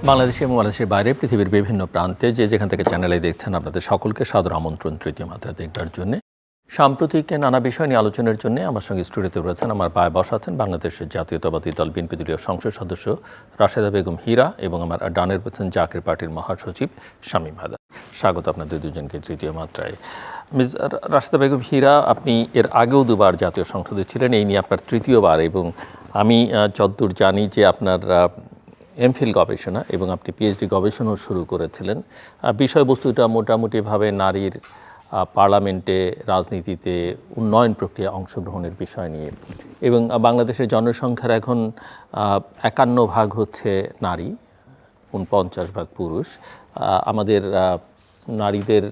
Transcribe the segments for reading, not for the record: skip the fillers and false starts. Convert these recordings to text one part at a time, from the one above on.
বাংলাদেশে এবং বাংলাদেশের বাইরে পৃথিবীর বিভিন্ন প্রান্তে যে যেখান থেকে চ্যানেলে দেখছেন আপনাদের সকলকে সাদর আমন্ত্রণ তৃতীয় মাত্রা দেখবার জন্য। সাম্প্রতিক নানা বিষয় নিয়ে আলোচনার জন্য আমার সঙ্গে স্টুডিওতে রয়েছেন আমার বায় বসা আছেন বাংলাদেশের জাতীয়তাবাদী দল বিএনপি দলীয় সংসদ সদস্য রাশেদা বেগম হীরা এবং আমার ডানের রয়েছেন জাকের পার্টির মহাসচিব শামীম হায়দার। স্বাগত আপনাদের দুজনকে তৃতীয় মাত্রায়। মিস রাশেদা বেগম হীরা, আপনি এর আগেও দুবার জাতীয় সংসদে ছিলেন, এই নিয়ে আপনার তৃতীয়বার, এবং আমি যতদূর জানি যে আপনার এমফিল গবেষণা এবং আপনি পিএইচডি গবেষণাও শুরু করেছিলেন। বিষয়বস্তুটা মোটামুটিভাবে নারীর পার্লামেন্টে, রাজনীতিতে, উন্নয়ন প্রক্রিয়া অংশগ্রহণের বিষয় নিয়ে, এবং বাংলাদেশের জনসংখ্যার এখন 51% হচ্ছে নারী, 49% পুরুষ। আমাদের নারীদের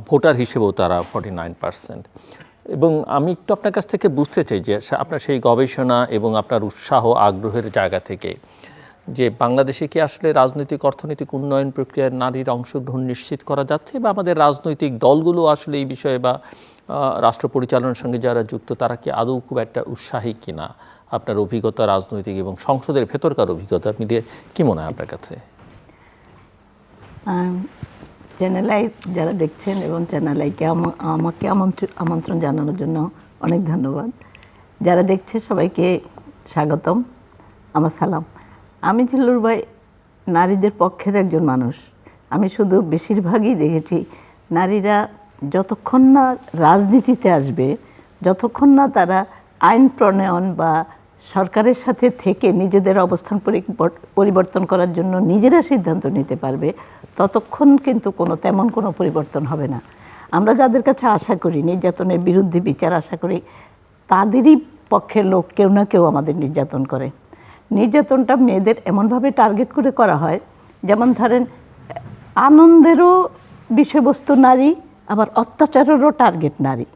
ভোটার হিসেবেও তারা 49%। এবং আমি একটু আপনার কাছ থেকে বুঝতে চাই যে আপনার সেই গবেষণা এবং আপনার উৎসাহ আগ্রহের জায়গা থেকে যে বাংলাদেশে কি আসলে রাজনৈতিক অর্থনৈতিক উন্নয়ন প্রক্রিয়ায় নারীর অংশগ্রহণ নিশ্চিত করা যাচ্ছে, বা আমাদের রাজনৈতিক দলগুলো আসলে এই বিষয়ে বা রাষ্ট্র পরিচালনার সঙ্গে যারা যুক্ত তারা কি আদৌ খুব একটা উৎসাহী কিনা? আপনার অভিজ্ঞতা, রাজনৈতিক এবং সংসদের ভেতরকার অভিজ্ঞতা মিলিয়ে কি মনে হয় আপনার কাছে? চ্যানেল আই যারা দেখছেন এবং চ্যানেল আইকে আমাকে আমন্ত্রণ জানানোর জন্য অনেক ধন্যবাদ। যারা দেখছে সবাইকে স্বাগতম, আমার সালাম। আমি জিল্লুর ভাই নারীদের পক্ষের একজন মানুষ। আমি শুধু বেশিরভাগই দেখেছি নারীরা যতক্ষণ না রাজনীতিতে আসবে, যতক্ষণ না তারা আইন প্রণয়ন বা সরকারের সাথে থেকে নিজেদের অবস্থান পরিবর্তন করার জন্য নিজেরা সিদ্ধান্ত নিতে পারবে, ততক্ষণ কিন্তু তেমন কোনো পরিবর্তন হবে না। আমরা যাদের কাছে আশা করি, নির্যাতনের বিরুদ্ধে বিচার আশা করি, তাদেরই পক্ষের লোক কেউ না কেউ আমাদের নির্যাতন করে। নির্যাতনটা মেয়েদের এমনভাবে টার্গেট করে করা হয়, যেমন ধরেন আনন্দেরও বিষয়বস্তু নারী, আবার অত্যাচারেরও টার্গেট নারী।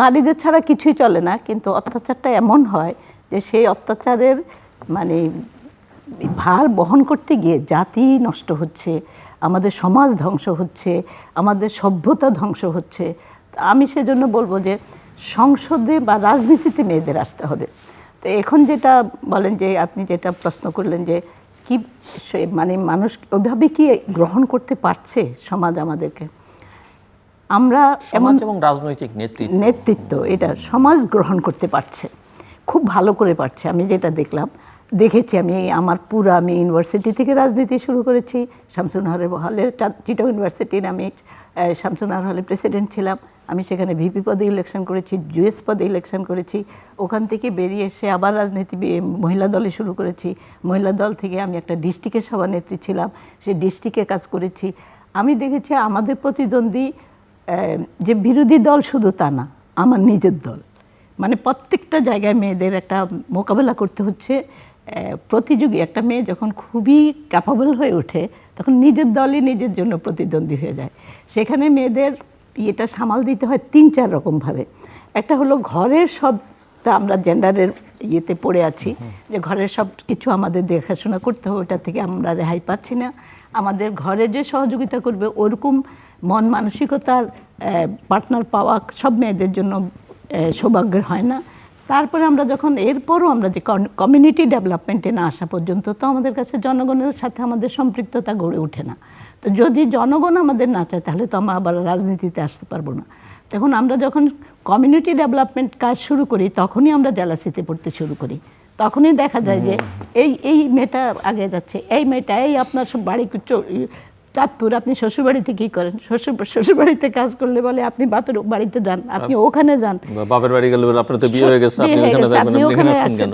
নারীদের ছাড়া কিছুই চলে না, কিন্তু অত্যাচারটা এমন হয় যে সেই অত্যাচারের ভার বহন করতে গিয়ে জাতি নষ্ট হচ্ছে, আমাদের সমাজ ধ্বংস হচ্ছে, আমাদের সভ্যতা ধ্বংস হচ্ছে। আমি সেজন্য বলবো যে সংসদে বা রাজনীতিতে মেয়েদের আসতে হবে। তো এখন যেটা বলেন যে আপনি যেটা প্রশ্ন করলেন যে কি মানুষ ওইভাবে কি গ্রহণ করতে পারছে সমাজ আমাদেরকে, আমরা এমন রাজনৈতিক নেতৃত্ব এটা সমাজ গ্রহণ করতে পারছে, খুব ভালো করে পারছে। আমি যেটা দেখেছি, আমি ইউনিভার্সিটি থেকে রাজনীতি শুরু করেছি। শামসুন্নাহারের হলের চিটাগং ইউনিভার্সিটির আমি শামসুন্নাহার হলের প্রেসিডেন্ট ছিলাম। আমি সেখানে ভিপি পদে ইলেকশন করেছি, জুএস পদে ইলেকশন করেছি। ওখান থেকে বেরিয়ে এসে আবার রাজনীতি মহিলা দলে শুরু করেছি। মহিলা দল থেকে আমি একটা ডিস্ট্রিক্টের সভানেত্রী ছিলাম, সেই ডিস্ট্রিক্টে কাজ করেছি। আমি দেখেছি আমাদের প্রতিদ্বন্দ্বী যে বিরোধী দল শুধু তা না, আমার নিজের দল, প্রত্যেকটা জায়গায় মেয়েদের একটা মোকাবেলা করতে হচ্ছে। প্রতিযোগী একটা মেয়ে যখন খুবই ক্যাপাবল হয়ে ওঠে, তখন নিজের দলই নিজের জন্য প্রতিদ্বন্দ্বী হয়ে যায়। সেখানে মেয়েদের এটা সামাল দিতে হয় 3-4 রকমভাবে। একটা হলো ঘরের সবটা, আমরা জেন্ডারের পড়ে আছি যে ঘরের সব কিছু আমাদের দেখাশোনা করতে হবে, ওটা থেকে আমরা রেহাই পাচ্ছি না। আমাদের ঘরে যে সহযোগিতা করবে ওরকম মন মানসিকতার পার্টনার পাওয়া সব মেয়েদের জন্য সৌভাগ্যের হয় না। তারপরে আমরা যখন এরপরও আমরা যে কমিউনিটি ডেভেলপমেন্টে না আসা পর্যন্ত তো আমাদের কাছে জনগণের সাথে আমাদের সম্পৃক্ততা গড়ে ওঠে না। তো যদি জনগণ আমাদের না চায়, তাহলে তো আমরা আবার রাজনীতিতে আসতে পারবো না। তখন আমরা যখন কমিউনিটি ডেভেলপমেন্ট কাজ শুরু করি, তখনই আমরা জেলাসিতে পড়তে শুরু করি। তখনই দেখা যায় যে এই মেয়েটা আগে যাচ্ছে, এই মেয়েটা আপনার সব বাড়ি চাঁদপুর, আপনি শ্বশুরবাড়িতে কী করেন? শ্বশুরবাড়িতে কাজ করলে বলে আপনি বাপের বাড়িতে যান, আপনি ওখানে যান, বাপের বাড়ি গেলে আপনার তো বিয়ে হয়ে গেছে, আপনি ওখানে আসেন।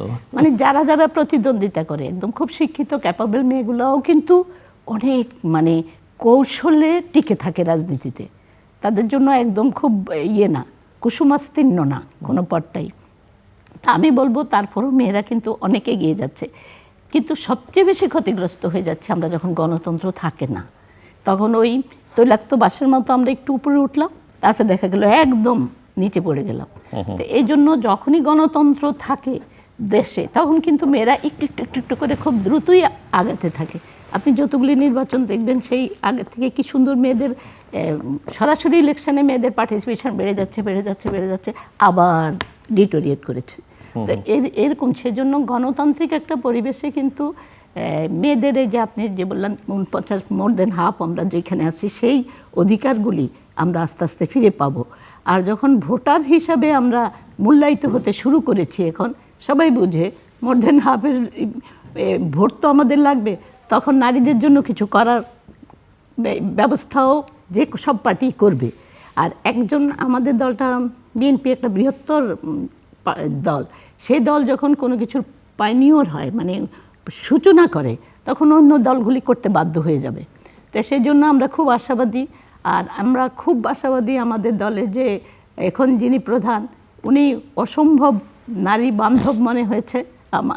যারা প্রতিদ্বন্দ্বিতা করে একদম খুব শিক্ষিত ক্যাপাবল মেয়েগুলোও কিন্তু অনেক কৌশলে টিকে থাকে রাজনীতিতে। তাদের জন্য একদম খুব কুসুমাস্তীর্ণ না কোনো পথটাই। তা আমি বলবো তারপরও মেয়েরা কিন্তু অনেক এগিয়ে যাচ্ছে, কিন্তু সবচেয়ে বেশি ক্ষতিগ্রস্ত হয়ে যাচ্ছে আমরা যখন গণতন্ত্র থাকে না। তখন ওই তৈলাক্ত বাসের মতো আমরা একটু উপরে উঠলাম, তারপরে দেখা গেল একদম নিচে পড়ে গেলাম। তো এই জন্য যখনই গণতন্ত্র থাকে দেশে, তখন কিন্তু মেয়েরা একটু একটু একটু করে খুব দ্রুতই আগাতে থাকে। আপনি যতগুলি নির্বাচন দেখবেন, সেই আগে থেকে কি সুন্দর মেয়েদের সরাসরি ইলেকশনে মেয়েদের পার্টিসিপেশন বেড়ে যাচ্ছে, আবার ডিটোরিয়েট করেছে। তো এরকম সেজন্য গণতান্ত্রিক একটা পরিবেশে কিন্তু মেয়েদের এই যে আপনি যে বললেন 49 মোর দেন হাফ আমরা যেখানে আছি সেই অধিকারগুলি আমরা আস্তে আস্তে ফিরে পাবো। আর যখন ভোটার হিসাবে আমরা মূল্যায়িত হতে শুরু করেছি, এখন সবাই বুঝে মোর দেন হাফের ভোট তো আমাদের লাগবে, তখন নারীদের জন্য কিছু করার ব্যবস্থাও যে সব পার্টি করবে। আর একজন আমাদের দলটা বিএনপি একটা বৃহত্তর দল, সেই দল যখন কোনো কিছুর পাইনিয়র হয় মানে সূচনা করে, তখন অন্য দলগুলি করতে বাধ্য হয়ে যাবে। তো সেই জন্য আমরা খুব আশাবাদী। আর আমরা খুব আশাবাদী আমাদের দলে যে এখন যিনি প্রধান, উনি অসম্ভব নারী বান্ধব মনে হয়েছে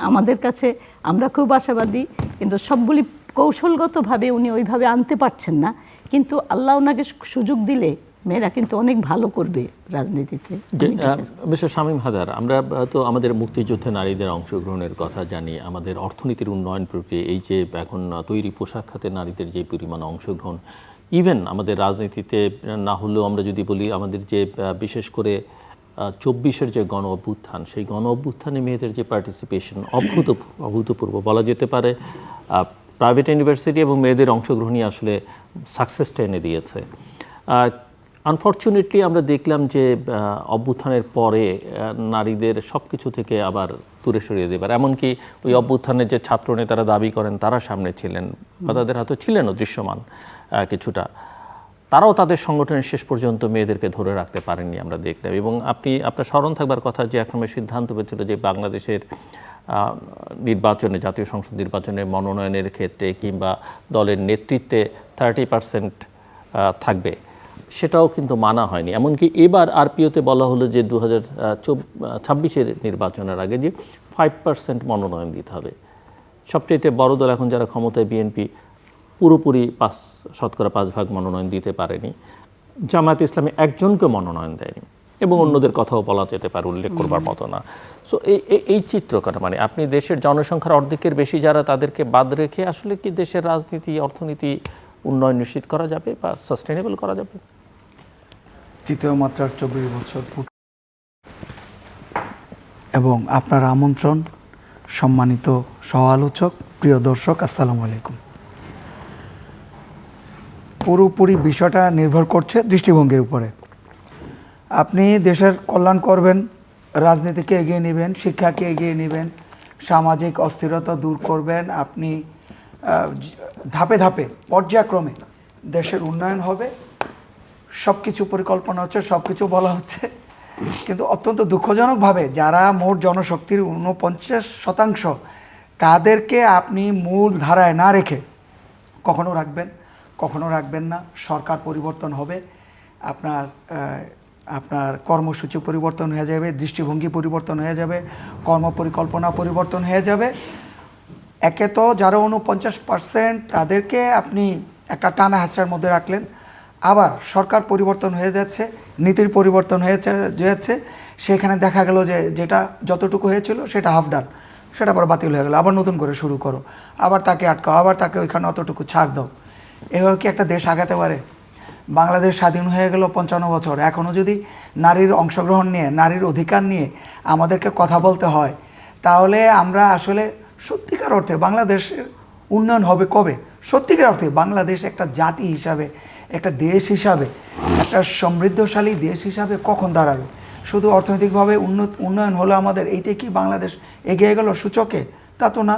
আমাদের কাছে। আমরা খুব আশাবাদী, কিন্তু সবগুলি কৌশলগতভাবে উনি ওইভাবে আনতে পারছেন না। কিন্তু আল্লাহ ওনাকে সুযোগ দিলে মেয়েরা কিন্তু অনেক ভালো করবে রাজনীতিতে। মিস্টার শামীম হায়দার, আমরা তো আমাদের মুক্তিযুদ্ধে নারীদের অংশগ্রহণের কথা জানি, আমাদের অর্থনীতির উন্নয়ন প্রক্রিয়া, এই যে এখন তৈরি পোশাক খাতে নারীদের যে পরিমাণ অংশগ্রহণ, ইভেন আমাদের রাজনীতিতে না হলেও আমরা যদি বলি আমাদের যে বিশেষ করে 24-এর যে গণ অভ্যুত্থান, সেই গণ অভ্যুত্থানে মেয়েদের যে পার্টিসিপেশন অভূতপূর্ব বলা যেতে পারে। প্রাইভেট ইউনিভার্সিটি এবং মেয়েদের অংশগ্রহণই আসলে সাকসেসটা এনে দিয়েছে। আনফর্চুনেটলি আমরা দেখলাম যে অভ্যুত্থানের পরে নারীদের সব কিছু থেকে আবার দূরে সরিয়ে দেবার, এমনকি ওই অভ্যুত্থানের যে ছাত্র নেতারা দাবি করেন তারা সামনে ছিলেন বা তাদের হাতে ছিলেনও দৃশ্যমান কিছুটা, তারাও তাদের সংগঠনের শেষ পর্যন্ত মেয়েদেরকে ধরে রাখতে পারেননি আমরা দেখলাম। এবং আপনার স্মরণ থাকবার কথা যে এখন সিদ্ধান্ত হয়েছিল যে বাংলাদেশের নির্বাচনে, জাতীয় সংসদ নির্বাচনে মনোনয়নের ক্ষেত্রে কিংবা দলের নেতৃত্বে 30% থাকবে, সেটাও কিন্তু মানা হয়নি। এমনকি এবার আরপিওতে বলা হলো যে 2026-এর নির্বাচনের আগে যে 5% মনোনয়ন দিতে হবে। সবচেয়ে বড় দল এখন যারা ক্ষমতায় বিএনপি, পুরোপুরি 5% মনোনয়ন দিতে পারেনি। জামায়াত ইসলামী একজনকে মনোনয়ন দেয়নি এবং অন্যদের কথাও বলা যেতে পারে, উল্লেখ করবার মতো না। সো এই চিত্রটা মানে আপনি দেশের জনসংখ্যার অর্ধেকের বেশি যারা, তাদেরকে বাদ রেখে আসলে কি দেশের রাজনীতি অর্থনীতি উন্নয়ন নিশ্চিত করা যাবে বা সাস্টেনেবল করা যাবে? তৃতীয় মাত্রার 24 বছর এবং আপনার আমন্ত্রণ, সম্মানিত সহ আলোচক, প্রিয় দর্শক, আসসালামু আলাইকুম। পুরোপুরি বিষয়টা নির্ভর করছে দৃষ্টিভঙ্গির উপরে। আপনি দেশের কল্যাণ করবেন, রাজনীতিকে এগিয়ে নেবেন, শিক্ষাকে এগিয়ে নেবেন, সামাজিক অস্থিরতা দূর করবেন, আপনি ধাপে ধাপে পর্যায়ক্রমে দেশের উন্নয়ন হবে, সব কিছু পরিকল্পনা হচ্ছে, সব কিছু বলা হচ্ছে। কিন্তু অত্যন্ত দুঃখজনকভাবে যারা মোট জনশক্তির 49%, তাদেরকে আপনি মূল ধারায় না রেখে কখনো রাখবেন না। সরকার পরিবর্তন হবে, আপনার কর্মসূচি পরিবর্তন হয়ে যাবে, দৃষ্টিভঙ্গি পরিবর্তন হয়ে যাবে, কর্মপরিকল্পনা পরিবর্তন হয়ে যাবে। একে তো যারা 49% তাদেরকে আপনি একটা টানা হাঁচড়ার মধ্যে রাখলেন, আবার সরকার পরিবর্তন হয়ে যাচ্ছে, নীতির পরিবর্তন হয়েছে, সেখানে দেখা গেল যে যেটা যতটুকু হয়েছিল সেটা হাফ ডান, সেটা আবার বাতিল হয়ে গেল, আবার নতুন করে শুরু করো, আবার তাকে আটকাও, আবার তাকে ওইখানে অতটুকু ছাড় দাও। এভাবে কি একটা দেশ আগাতে পারে? বাংলাদেশ স্বাধীন হয়ে গেল 55 বছর, এখনও যদি নারীর অংশগ্রহণ নিয়ে, নারীর অধিকার নিয়ে আমাদেরকে কথা বলতে হয়, তাহলে আমরা আসলে সত্যিকার অর্থে বাংলাদেশের উন্নয়ন হবে কবে? সত্যিকার অর্থে বাংলাদেশ একটা জাতি হিসাবে, একটা দেশ হিসাবে, একটা সমৃদ্ধশালী দেশ হিসাবে কখন দাঁড়াবে? শুধু অর্থনৈতিকভাবে উন্নয়ন হলো আমাদের, এইতে কি বাংলাদেশ এগিয়ে গেল সূচকে? তা তো না।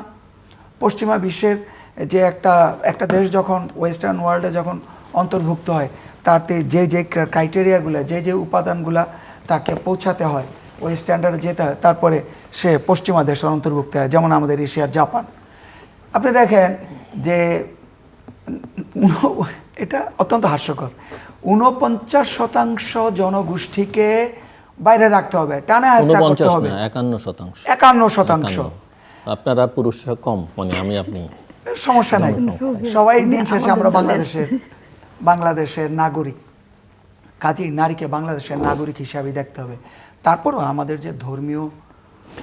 পশ্চিমা বিশ্বের যে একটা দেশ যখন ওয়েস্টার্ন ওয়ার্ল্ডে যখন অন্তর্ভুক্ত হয়, তাতে যে ক্রাইটেরিয়াগুলো, যে উপাদানগুলো তাকে পৌঁছাতে হয়, ওই স্ট্যান্ডার্ডে যেতে হয়, তারপরে সে পশ্চিমা দেশের অন্তর্ভুক্ত হয়, যেমন আমাদের এশিয়ার জাপান। আপনি দেখেন যে এটা অত্যন্ত হাস্যকর, 49% জনগোষ্ঠীকে বাইরে রাখতে হবে, টানা হাঁচড়া করতে হবে। 51%। আপনারা পুরুষরা কম, মানে আপনি সমস্যা নাই, সবাই দিন শেষে আমরা বাংলাদেশের নাগরিক, কাজেই নারীকে বাংলাদেশের নাগরিক হিসাবে দেখতে হবে। তারপরও আমাদের যে ধর্মীয়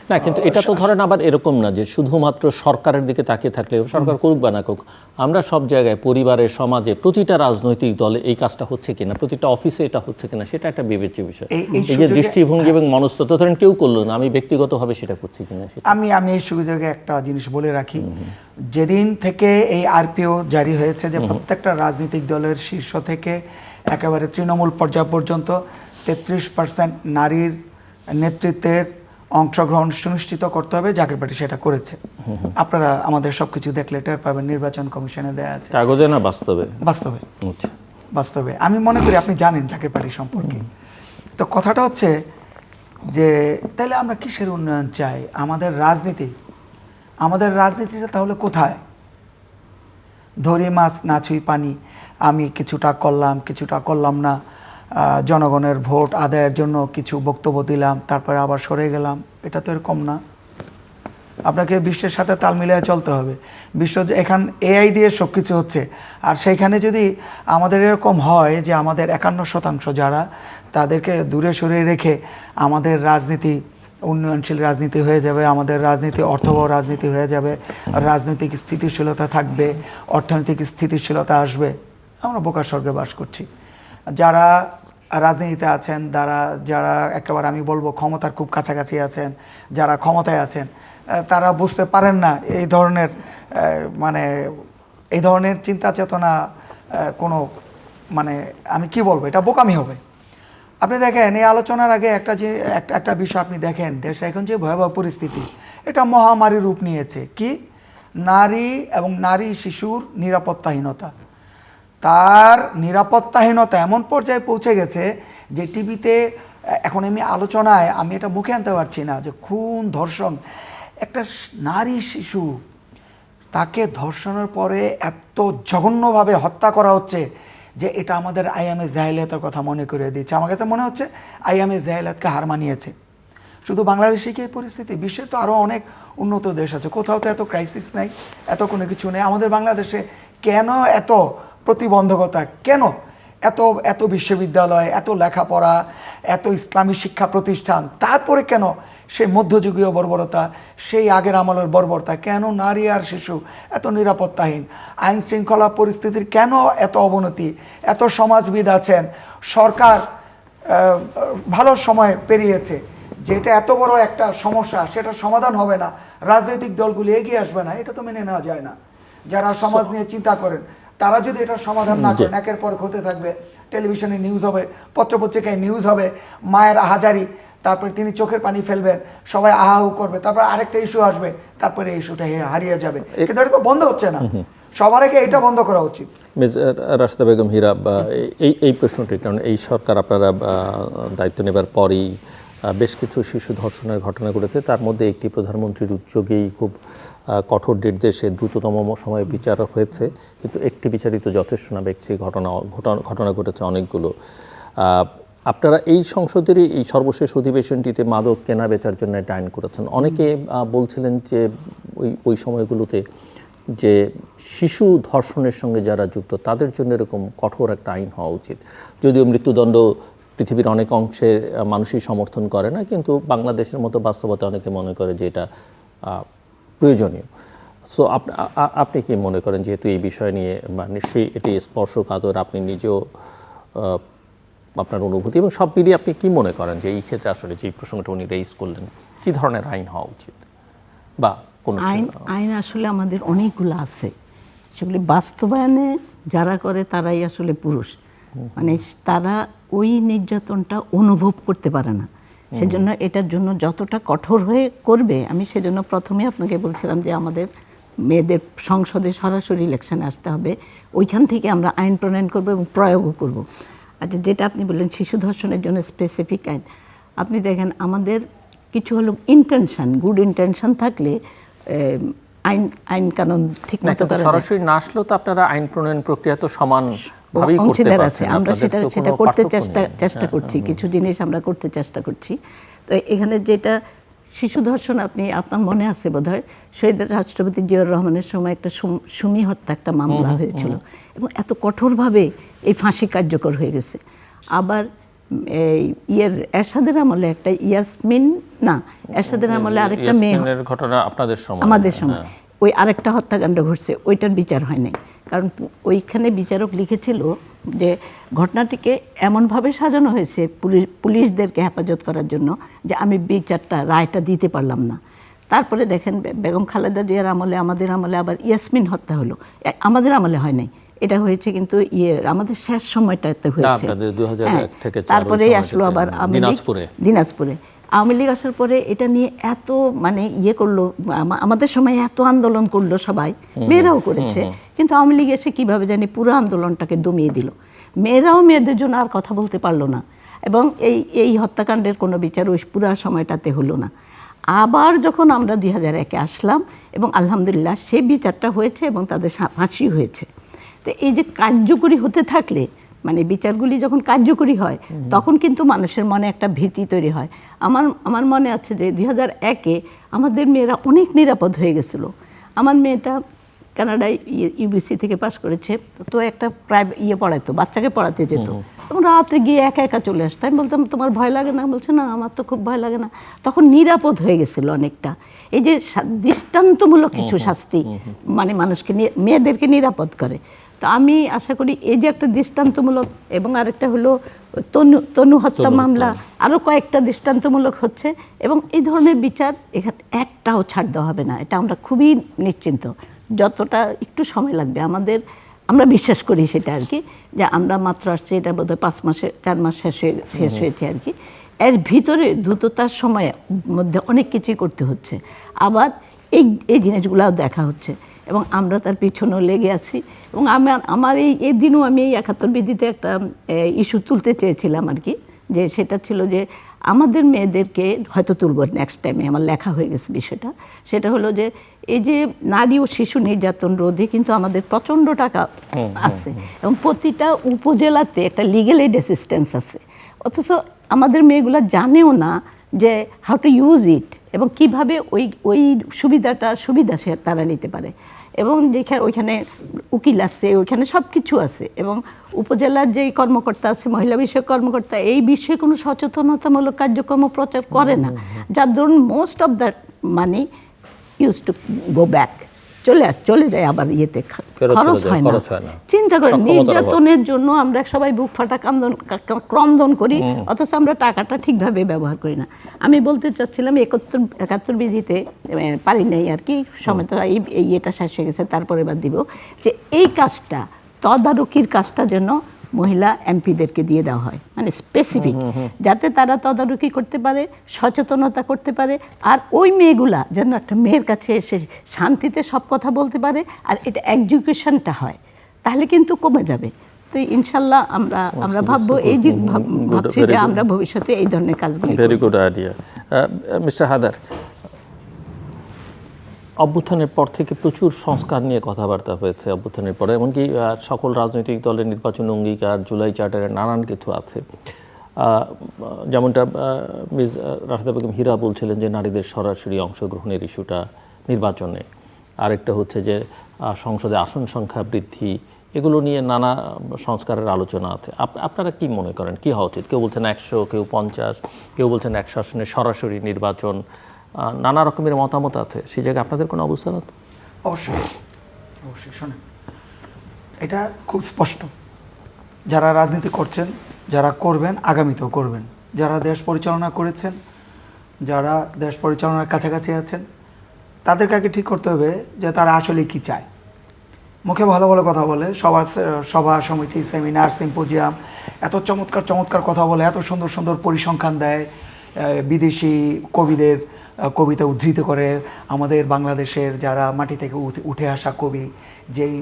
না, কিন্তু এটা তো ধরেন আবার এরকম না যে শুধুমাত্র সরকারের দিকে তাকিয়ে থাকলে সরকার করুক বা না করুক, আমরা সব জায়গায় পরিবারে, সমাজে, প্রতিটা রাজনৈতিক দলে এই কাজটা হচ্ছে কিনা, প্রতিটা অফিসে এটা হচ্ছে কিনা, সেটা একটা বিবেচ্য বিষয়। এই যে দৃষ্টিভঙ্গি এবং মনস্তত্ব ধরেন কেউ করলো না, আমি ব্যক্তিগতভাবে সেটা করছি কিনা। আমি এই সুযোগে একটা জিনিস বলে রাখি, যেদিন থেকে এই আরপিও জারি হয়েছে যে প্রত্যেকটা রাজনৈতিক দলের শীর্ষ থেকে একেবারে তৃণমূল পর্যায় পর্যন্ত 33% নারীর নেতৃত্বের অংশগ্রহণ সুনিশ্চিত করতে হবে, জাকের পার্টি সেটা করেছে। আপনারা আমাদের সবকিছু দেখলে টের পাবেন, নির্বাচন কমিশনে দেয়া আছে। কাগজে না বাস্তবে? বাস্তবে, বাস্তবে। আমি মনে করি আপনি জানেন জাকের পার্টি সম্পর্কে। তো কথাটা হচ্ছে যে তাহলে আমরা কিসের উন্নয়ন চাই? আমাদের রাজনীতিটা তাহলে কোথায়? ধরি মাছ না ছুঁই পানি, আমি কিছুটা করলাম না, জনগণের ভোট আদায়ের জন্য কিছু বক্তব্য দিলাম, তারপরে আবার সরে গেলাম। এটা তো এরকম না। আপনাকে বিশ্বের সাথে তাল মিলিয়ে চলতে হবে। বিশ্ব এখান এআই দিয়ে সব কিছু হচ্ছে, আর সেইখানে যদি আমাদের এরকম হয় যে আমাদের 51% যারা, তাদেরকে দূরে সরিয়ে রেখে আমাদের রাজনীতি উন্নয়নশীল রাজনীতি হয়ে যাবে, আমাদের রাজনীতি অর্থবহ রাজনীতি হয়ে যাবে, রাজনৈতিক স্থিতিশীলতা থাকবে, অর্থনৈতিক স্থিতিশীলতা আসবে, আমরা বোকার স্বর্গে বাস করছি। যারা রাজনীতিতে আছেন, যারা একেবারে আমি বলবো ক্ষমতার খুব কাছাকাছি আছেন, যারা ক্ষমতায় আছেন, তারা বুঝতে পারেন না এই ধরনের এই ধরনের চিন্তা চেতনা কোনো আমি কি বলবো, এটা বোকামি হবে। আপনি দেখেন এই আলোচনার আগে একটা বিষয় আপনি দেখেন, দেশে এখন যে ভয়াবহ পরিস্থিতি, এটা মহামারী রূপ নিয়েছে। কি? নারী এবং নারী শিশুর নিরাপত্তাহীনতা। তার নিরাপত্তাহীনতা এমন পর্যায়ে পৌঁছে গেছে যে টিভিতে এখন আমি আলোচনায় আমি এটা মুখে আনতে পারছি না, যে খুন, ধর্ষণ, একটা নারী শিশু তাকে ধর্ষণের পরে এত জঘন্যভাবে হত্যা করা হচ্ছে যে এটা আমাদের আইএমএ জাহিলিয়াতের কথা মনে করে দিচ্ছে। আমার কাছে মনে হচ্ছে আইএমএ জাহিলিয়াতকে হার মানিয়েছে। শুধু বাংলাদেশে কি এই পরিস্থিতি? বিশ্বের তো আরও অনেক উন্নত দেশ আছে, কোথাও তো এত ক্রাইসিস নাই, এত কোনো কিছু নেই। আমাদের বাংলাদেশে কেন এত প্রতিবন্ধকতা? কেন এত বিশ্ববিদ্যালয়, এত লেখাপড়া, এত ইসলামী শিক্ষা প্রতিষ্ঠান, তারপরে কেন সেই মধ্যযুগীয় বর্বরতা, সেই আগের আমলের বর্বরতা? কেন নারী আর শিশু এত নিরাপত্তাহীন? আইন শৃঙ্খলা পরিস্থিতির কেন এত অবনতি? এত সমাজবিদ আছেন, সরকার ভালো সময় পেরিয়েছে, যেটা এত বড় একটা সমস্যা সেটা সমাধান হবে না, রাজনৈতিক দলগুলি এগিয়ে আসবে না, এটা তো মেনে নেওয়া যায় না। যারা সমাজ নিয়ে চিন্তা করেন তারা যদি এটা সমাধান না করেন, একের পর হতে থাকবে, টেলিভিশনে নিউজ হবে, পত্রপত্রিকায় নিউজ হবে, মায়ের আহাজারি, তারপরে তিনি চোখের পানি ফেলবেন, সবাই আহাহু করবে, তারপর আরেকটা ইস্যু আসবে, তারপরে এই ইস্যুটা হারিয়ে যাবে। কিন্তু এটা তো বন্ধ হচ্ছে না, সবার আগে এটা বন্ধ করা উচিত। মিস রাশেদা বেগম হীরা, এই প্রশ্নটি, কারণ এই সরকার আপনারা দায়িত্ব নেবার পরই বেশ কিছু শিশু ধর্ষণের ঘটনা ঘটেছে, তার মধ্যে একটি প্রধানমন্ত্রীর উদ্যোগেই খুব কঠোর নির্দেশে দ্রুততম সময়ে বিচার হয়েছে, কিন্তু একটি বিচারিত যথেষ্ট না, ব্যক্তি ঘটনা ঘটেছে অনেকগুলো। আপনারা এই সংসদেরই এই সর্বশেষ অধিবেশনটিতে মাদক কেনা বেচার জন্য একটা আইন করেছেন। অনেকে বলছিলেন যে ওই সময়গুলোতে যে শিশু ধর্ষণের সঙ্গে যারা যুক্ত তাদের জন্য এরকম কঠোর একটা আইন হওয়া উচিত। যদিও মৃত্যুদণ্ড পৃথিবীর অনেক অংশে মানুষই সমর্থন করে না, কিন্তু বাংলাদেশের মতো বাস্তবতা অনেকে মনে করে যে এটা প্রয়োজনীয়। সো আপনি কি মনে করেন, যেহেতু এই বিষয় নিয়ে নিশ্চয়ই এটি স্পর্শকাতর, আপনি নিজেও আপনার অনুভূতি এবং সব মিলিয়ে আপনি কি মনে করেন যে এই ক্ষেত্রে আসলে যে প্রসঙ্গটা উনি রেইজ করলেন, কী ধরনের আইন হওয়া উচিত? বা কোন আইন আসলে আমাদের অনেকগুলো আছে, সেগুলি বাস্তবায়নে যারা করে তারাই আসলে পুরুষ, তারা ওই নির্যাতনটা অনুভব করতে পারে না। সেজন্য এটার জন্য যতটা কঠোর হয়ে করবে, আমি সেজন্য প্রথমে আপনাকে বলছিলাম যে আমাদের মেয়েদের সংসদে সরাসরি ইলেকশনে আসতে হবে, ওইখান থেকে আমরা আইন প্রণয়ন করব এবং প্রয়োগও করব। আচ্ছা, যেটা আপনি বললেন শিশু ধর্ষণের জন্য স্পেসিফিক আইন, আপনি দেখেন আমাদের কিছু হলো ইন্টেনশন, গুড ইন্টেনশন থাকলে আইন কানুন ঠিক মতো সরাসরি না আসলেও তো আপনারা আইন প্রণয়ন প্রক্রিয়া তো সমান অংশীদার আছে, আমরা সেটা করতে চেষ্টা করছি, কিছু জিনিস আমরা করতে চেষ্টা করছি। তো এখানে যেটা শিশু ধর্ষণ, আপনার মনে আছে বোধহয় শহীদ রাষ্ট্রপতি জিয়াউর রহমানের সময় একটা সুমি হত্যা একটা মামলা হয়েছিল এবং এত কঠোরভাবে এই ফাঁসি কার্যকর হয়ে গেছে। আবার এই এরশাদের আমলে একটা ইয়াসমিন না এরশাদের আমলে আরেকটা মেয়ে ইয়াসমিনের ঘটনা আপনাদের সময়, আমাদের সময় ওই আরেকটা হত্যাকাণ্ড ঘটছে, ওইটার বিচার হয় নাই। কারণ ওইখানে বিচারক লিখেছিল যে ঘটনাটিকে এমনভাবে সাজানো হয়েছে পুলিশদেরকে হেফাজত করার জন্য যে আমি বিচারটা রায়টা দিতে পারলাম না। তারপরে দেখেন বেগম খালেদা জিয়ার আমলে আমাদের আমলে আবার ইয়াসমিন হত্যা হলো, আমাদের আমলে হয় নাই, এটা হয়েছে কিন্তু আমাদের শেষ সময়টাতে হয়েছে। তারপরেই আসলো আবার দিনাজপুরে আওয়ামী লীগ আসার পরে এটা নিয়ে এত মানে করলো, আমাদের সময় এত আন্দোলন করলো সবাই, মেয়েরাও করেছে, কিন্তু আওয়ামী লীগ এসে কীভাবে জানি পুরো আন্দোলনটাকে দমিয়ে দিল। মেয়েরাও মেয়েদের জন্য আর কথা বলতে পারলো না, এবং এই হত্যাকাণ্ডের কোনো বিচার ওই পুরো সময়টাতে হলো না। আবার যখন আমরা 2001-এ আসলাম এবং আলহামদুলিল্লাহ সেই বিচারটা হয়েছে এবং তাদের ফাঁসি হয়েছে। তো এই যে কার্যকরী হতে থাকলে মানে বিচারগুলি যখন কার্যকরী হয় তখন কিন্তু মানুষের মনে একটা ভীতি তৈরি হয়। আমার মনে আছে যে 2001-এ আমাদের মেয়েরা অনেক নিরাপদ হয়ে গেছিলো। আমার মেয়েটা কানাডায় ইউবিসি থেকে পাশ করেছে, তো একটা প্রাইভেট পড়াতো, বাচ্চাকে পড়াতে যেত, এবং রাতে গিয়ে একা একা চলে আসতো। আমি বলতাম তোমার ভয় লাগে না? বলছে না আমার তো খুব ভয় লাগে না। তখন নিরাপদ হয়ে গেছিলো অনেকটা। এই যে দৃষ্টান্তমূলক কিছু শাস্তি মানে মানুষকে মেয়েদেরকে নিরাপদ করে। তো আমি আশা করি এই যে একটা দৃষ্টান্তমূলক, এবং আরেকটা হলো তনু হত্যা মামলা, আরও কয়েকটা দৃষ্টান্তমূলক হচ্ছে, এবং এই ধরনের বিচার এখানে একটাও ছাড় দেওয়া হবে না, এটা আমরা খুবই নিশ্চিন্ত। যতটা একটু সময় লাগবে আমরা বিশ্বাস করি সেটা আর কি, যে আমরা মাত্র আসছি, এটা বোধহয় 4 মাস শেষ হয়েছে আর কি। এর ভিতরে দ্রুততার সময়ের মধ্যে অনেক কিছুই করতে হচ্ছে, আবার এই জিনিসগুলোও দেখা হচ্ছে, এবং আমরা তার পিছনেও লেগে আছি। এবং আমার এই দিনও আমি এই 71 বিধিতে একটা ইস্যু তুলতে চেয়েছিলাম আর কি, যে সেটা ছিল যে আমাদের মেয়েদেরকে হয়তো তুলব নেক্সট টাইমে, আমার লেখা হয়ে গেছে বিষয়টা। সেটা হলো যে এই যে নারী ও শিশু নির্যাতন রোধে কিন্তু আমাদের প্রচণ্ড টাকা আছে, এবং প্রতিটা উপজেলাতে একটা লিগ্যাল এইড অ্যাসিস্ট্যান্স আছে, অথচ আমাদের মেয়েগুলো জানেও না যে হাউ টু ইউজ ইট, এবং কিভাবে ওই সুবিধা সে তারা নিতে পারে। এবং যেখানে ওইখানে উকিল আছে, ওইখানে সব কিছু আছে, এবং উপজেলার যেই কর্মকর্তা আছে, মহিলা বিষয়ক কর্মকর্তা, এই বিষয়ে কোনো সচেতনতামূলক কার্যক্রম প্রচার করে না, যার ধরুন most of that money use to go back, চলে যায় আবার খরচ হয় না। চিন্তা করেন, নির্যাতনের জন্য আমরা সবাই বুক ফাটা ক্রন্দন করি, অথচ আমরা টাকাটা ঠিকভাবে ব্যবহার করি না। আমি বলতে চাচ্ছিলাম 71 বিধিতে পারি নাই আর কি, সময় তো এটা শেষ হয়ে গেছে, তারপরে এবার দিব, যে এই কাজটা তদারকির কাজটা যেন মহিলা এমপিদেরকে দিয়ে দেওয়া হয়, মানে স্পেসিফিক, যাতে তারা তদারকি করতে পারে, সচেতনতা করতে পারে, আর ওই মেয়েগুলা যেন একটা মেয়ের কাছে এসে শান্তিতে সব কথা বলতে পারে, আর এটা এডুকেশনটা হয়, তাহলে কিন্তু কমে যাবে। তো ইনশাল্লাহ আমরা ভাববো, ভাবছি যে আমরা ভবিষ্যতে এই ধরনের কাজগুলো। Very good idea. Mister Haider, অভ্যুত্থানের পর থেকে প্রচুর সংস্কার নিয়ে কথাবার্তা হয়েছে। অভ্যুত্থানের পরে এমনকি সকল রাজনৈতিক দলের নির্বাচন অঙ্গীকার, জুলাই চার্টারের নানান কিছু আছে। যেমনটা মিস রাশেদা বেগম হীরা বলছিলেন যে নারীদের সরাসরি অংশগ্রহণের ইস্যুটা নির্বাচনে, আরেকটা হচ্ছে যে সংসদে আসন সংখ্যা বৃদ্ধি, এগুলো নিয়ে নানা সংস্কারের আলোচনা আছে। আপনারা কি মনে করেন কি হওয়া উচিত? কেউ বলছেন 100, কেউ 50, কেউ বলছেন 100 আসনে সরাসরি নির্বাচন, নানা রকমের মতামত আছে। সেই জায়গায় আপনাদের কোনো অবস্থান আছে? অবশ্যই শোনেন, এটা খুব স্পষ্ট, যারা রাজনীতি করছেন, যারা করবেন, আগামীতেও করবেন, যারা দেশ পরিচালনা করেছেন, যারা দেশ পরিচালনার কাছাকাছি আছেন, তাদেরকে আগে ঠিক করতে হবে যে তারা আসলে কি চায়। মুখে ভালো ভালো কথা বলে, সভা সমিতি, সেমিনার, সিম্পোজিয়াম, এত চমৎকার কথা বলে, এত সুন্দর সুন্দর পরিসংখ্যান দেয়, বিদেশি কবিদের কবিতা উদ্ধৃত করে, আমাদের বাংলাদেশের যারা মাটি থেকে উঠে আসা কবি যেই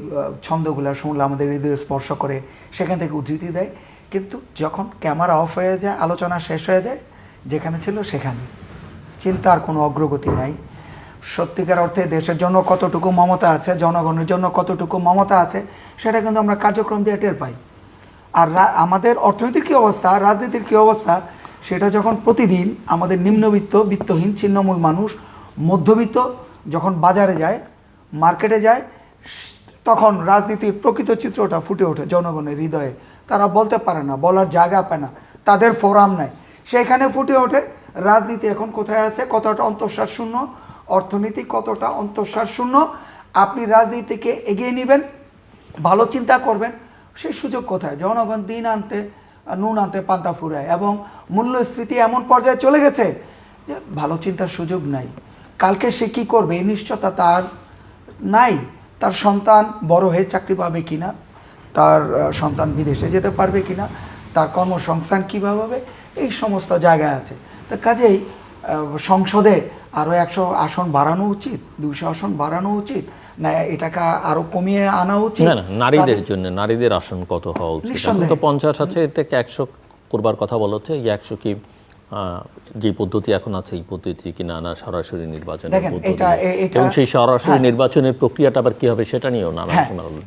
ছন্দগুলো শুনলে আমাদের হৃদয় স্পর্শ করে, সেখান থেকে উদ্ধৃতি দেয়। কিন্তু যখন ক্যামেরা অফ হয়ে যায়, আলোচনা শেষ হয়ে যায়, যেখানে ছিল সেখানে, চিন্তার কোনো অগ্রগতি নাই। সত্যিকার অর্থে দেশের জন্য কতটুকু মমতা আছে, জনগণের জন্য কতটুকু মমতা আছে, সেটা কিন্তু আমরা কার্যক্রম দিয়ে টের পাই। আর আমাদের অর্থনৈতিক কী অবস্থা, রাজনীতির কী অবস্থা, সেটা যখন প্রতিদিন আমাদের নিম্নবিত্ত, বিত্তহীন, ছিন্নমূল মানুষ, মধ্যবিত্ত যখন বাজারে যায়, মার্কেটে যায়, তখন রাজনীতির প্রকৃত চিত্রটা ফুটে ওঠে জনগণের হৃদয়ে। তারা বলতে পারে না, বলার জায়গা পায় না, তাদের ফোরাম নাই, সেখানে ফুটে ওঠে রাজনীতি এখন কোথায় আছে, কতটা অন্তঃসার শূন্য, অর্থনীতি কতটা অন্তঃসার শূন্য। আপনি রাজনীতিকে এগিয়ে নেবেন, ভালো চিন্তা করবেন, সেই সুযোগ কোথায়? জনগণ দিন আনতে নুন আনতে পান্তা ফুরায়, এবং মূল্যস্ফীতি এমন পর্যায়ে চলে গেছে যে ভালো চিন্তার সুযোগ নাই। কালকে সে কী করবে এই নিশ্চয়তা তার নাই। তার সন্তান বড় হয়ে চাকরি পাবে কিনা, তার সন্তান বিদেশে যেতে পারবে কিনা, তার কর্মসংস্থান কীভাবে হবে, এই সমস্ত জায়গায় আছে। তো কাজেই সংসদে আরও 100 আসন বাড়ানো উচিত, 200 আসন বাড়ানো উচিত, না এটাকে আরো কমিয়ে আনা উচিত? না, নারীদের জন্য নারীদের আসন কত হওয়া উচিত? এখন তো 50 আছে, এর থেকে 100 করবার কথা বলা হচ্ছে। এই 100 কি যে পদ্ধতি এখন আছে এই পদ্ধতি কিনা, না সরাসরি নির্বাচনের পদ্ধতি, এবং সেই সরাসরি নির্বাচনের প্রক্রিয়াটা আবার কি হবে সেটা নিয়েও নানা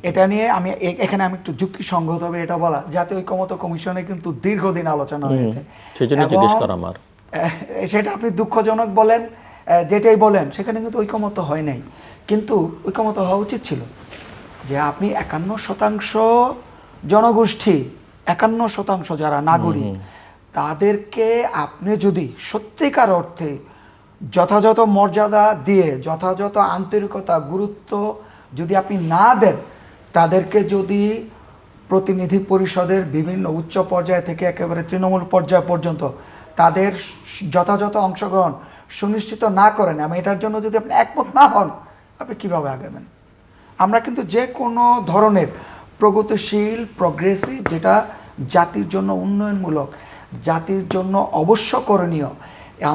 এটা নিয়ে আমি এখানে একটু যুক্তিসঙ্গত হবে এটা বলা, জাতীয় ঐকমত্য কমিশনে কিন্তু দীর্ঘদিন আলোচনা হয়েছে, সেই জন্য জিজ্ঞেস করা আমার। সেটা আপনি দুঃখজনক বলেন, যেটাই বলেন, সেখানে কিন্তু ঐকমত্য হয় নাই। কিন্তু ঐকমত্য হওয়া উচিত ছিল যে আপনি 51% জনগোষ্ঠী, 51% যারা নাগরিক, তাদেরকে আপনি যদি সত্যিকার অর্থে যথাযথ মর্যাদা দিয়ে, যথাযথ আন্তরিকতা, গুরুত্ব যদি আপনি না দেন, তাদেরকে যদি প্রতিনিধি পরিষদের বিভিন্ন উচ্চ পর্যায় থেকে একেবারে তৃণমূল পর্যায় পর্যন্ত তাদের যথাযথ অংশগ্রহণ সুনিশ্চিত না করেন, আমি এটার জন্য যদি আপনি একমত না হন, আপনি কীভাবে আগাবেন? আমরা কিন্তু যে কোনো ধরনের প্রগতিশীল, প্রগ্রেসিভ, যেটা জাতির জন্য উন্নয়নমূলক, জাতির জন্য অবশ্য করণীয়,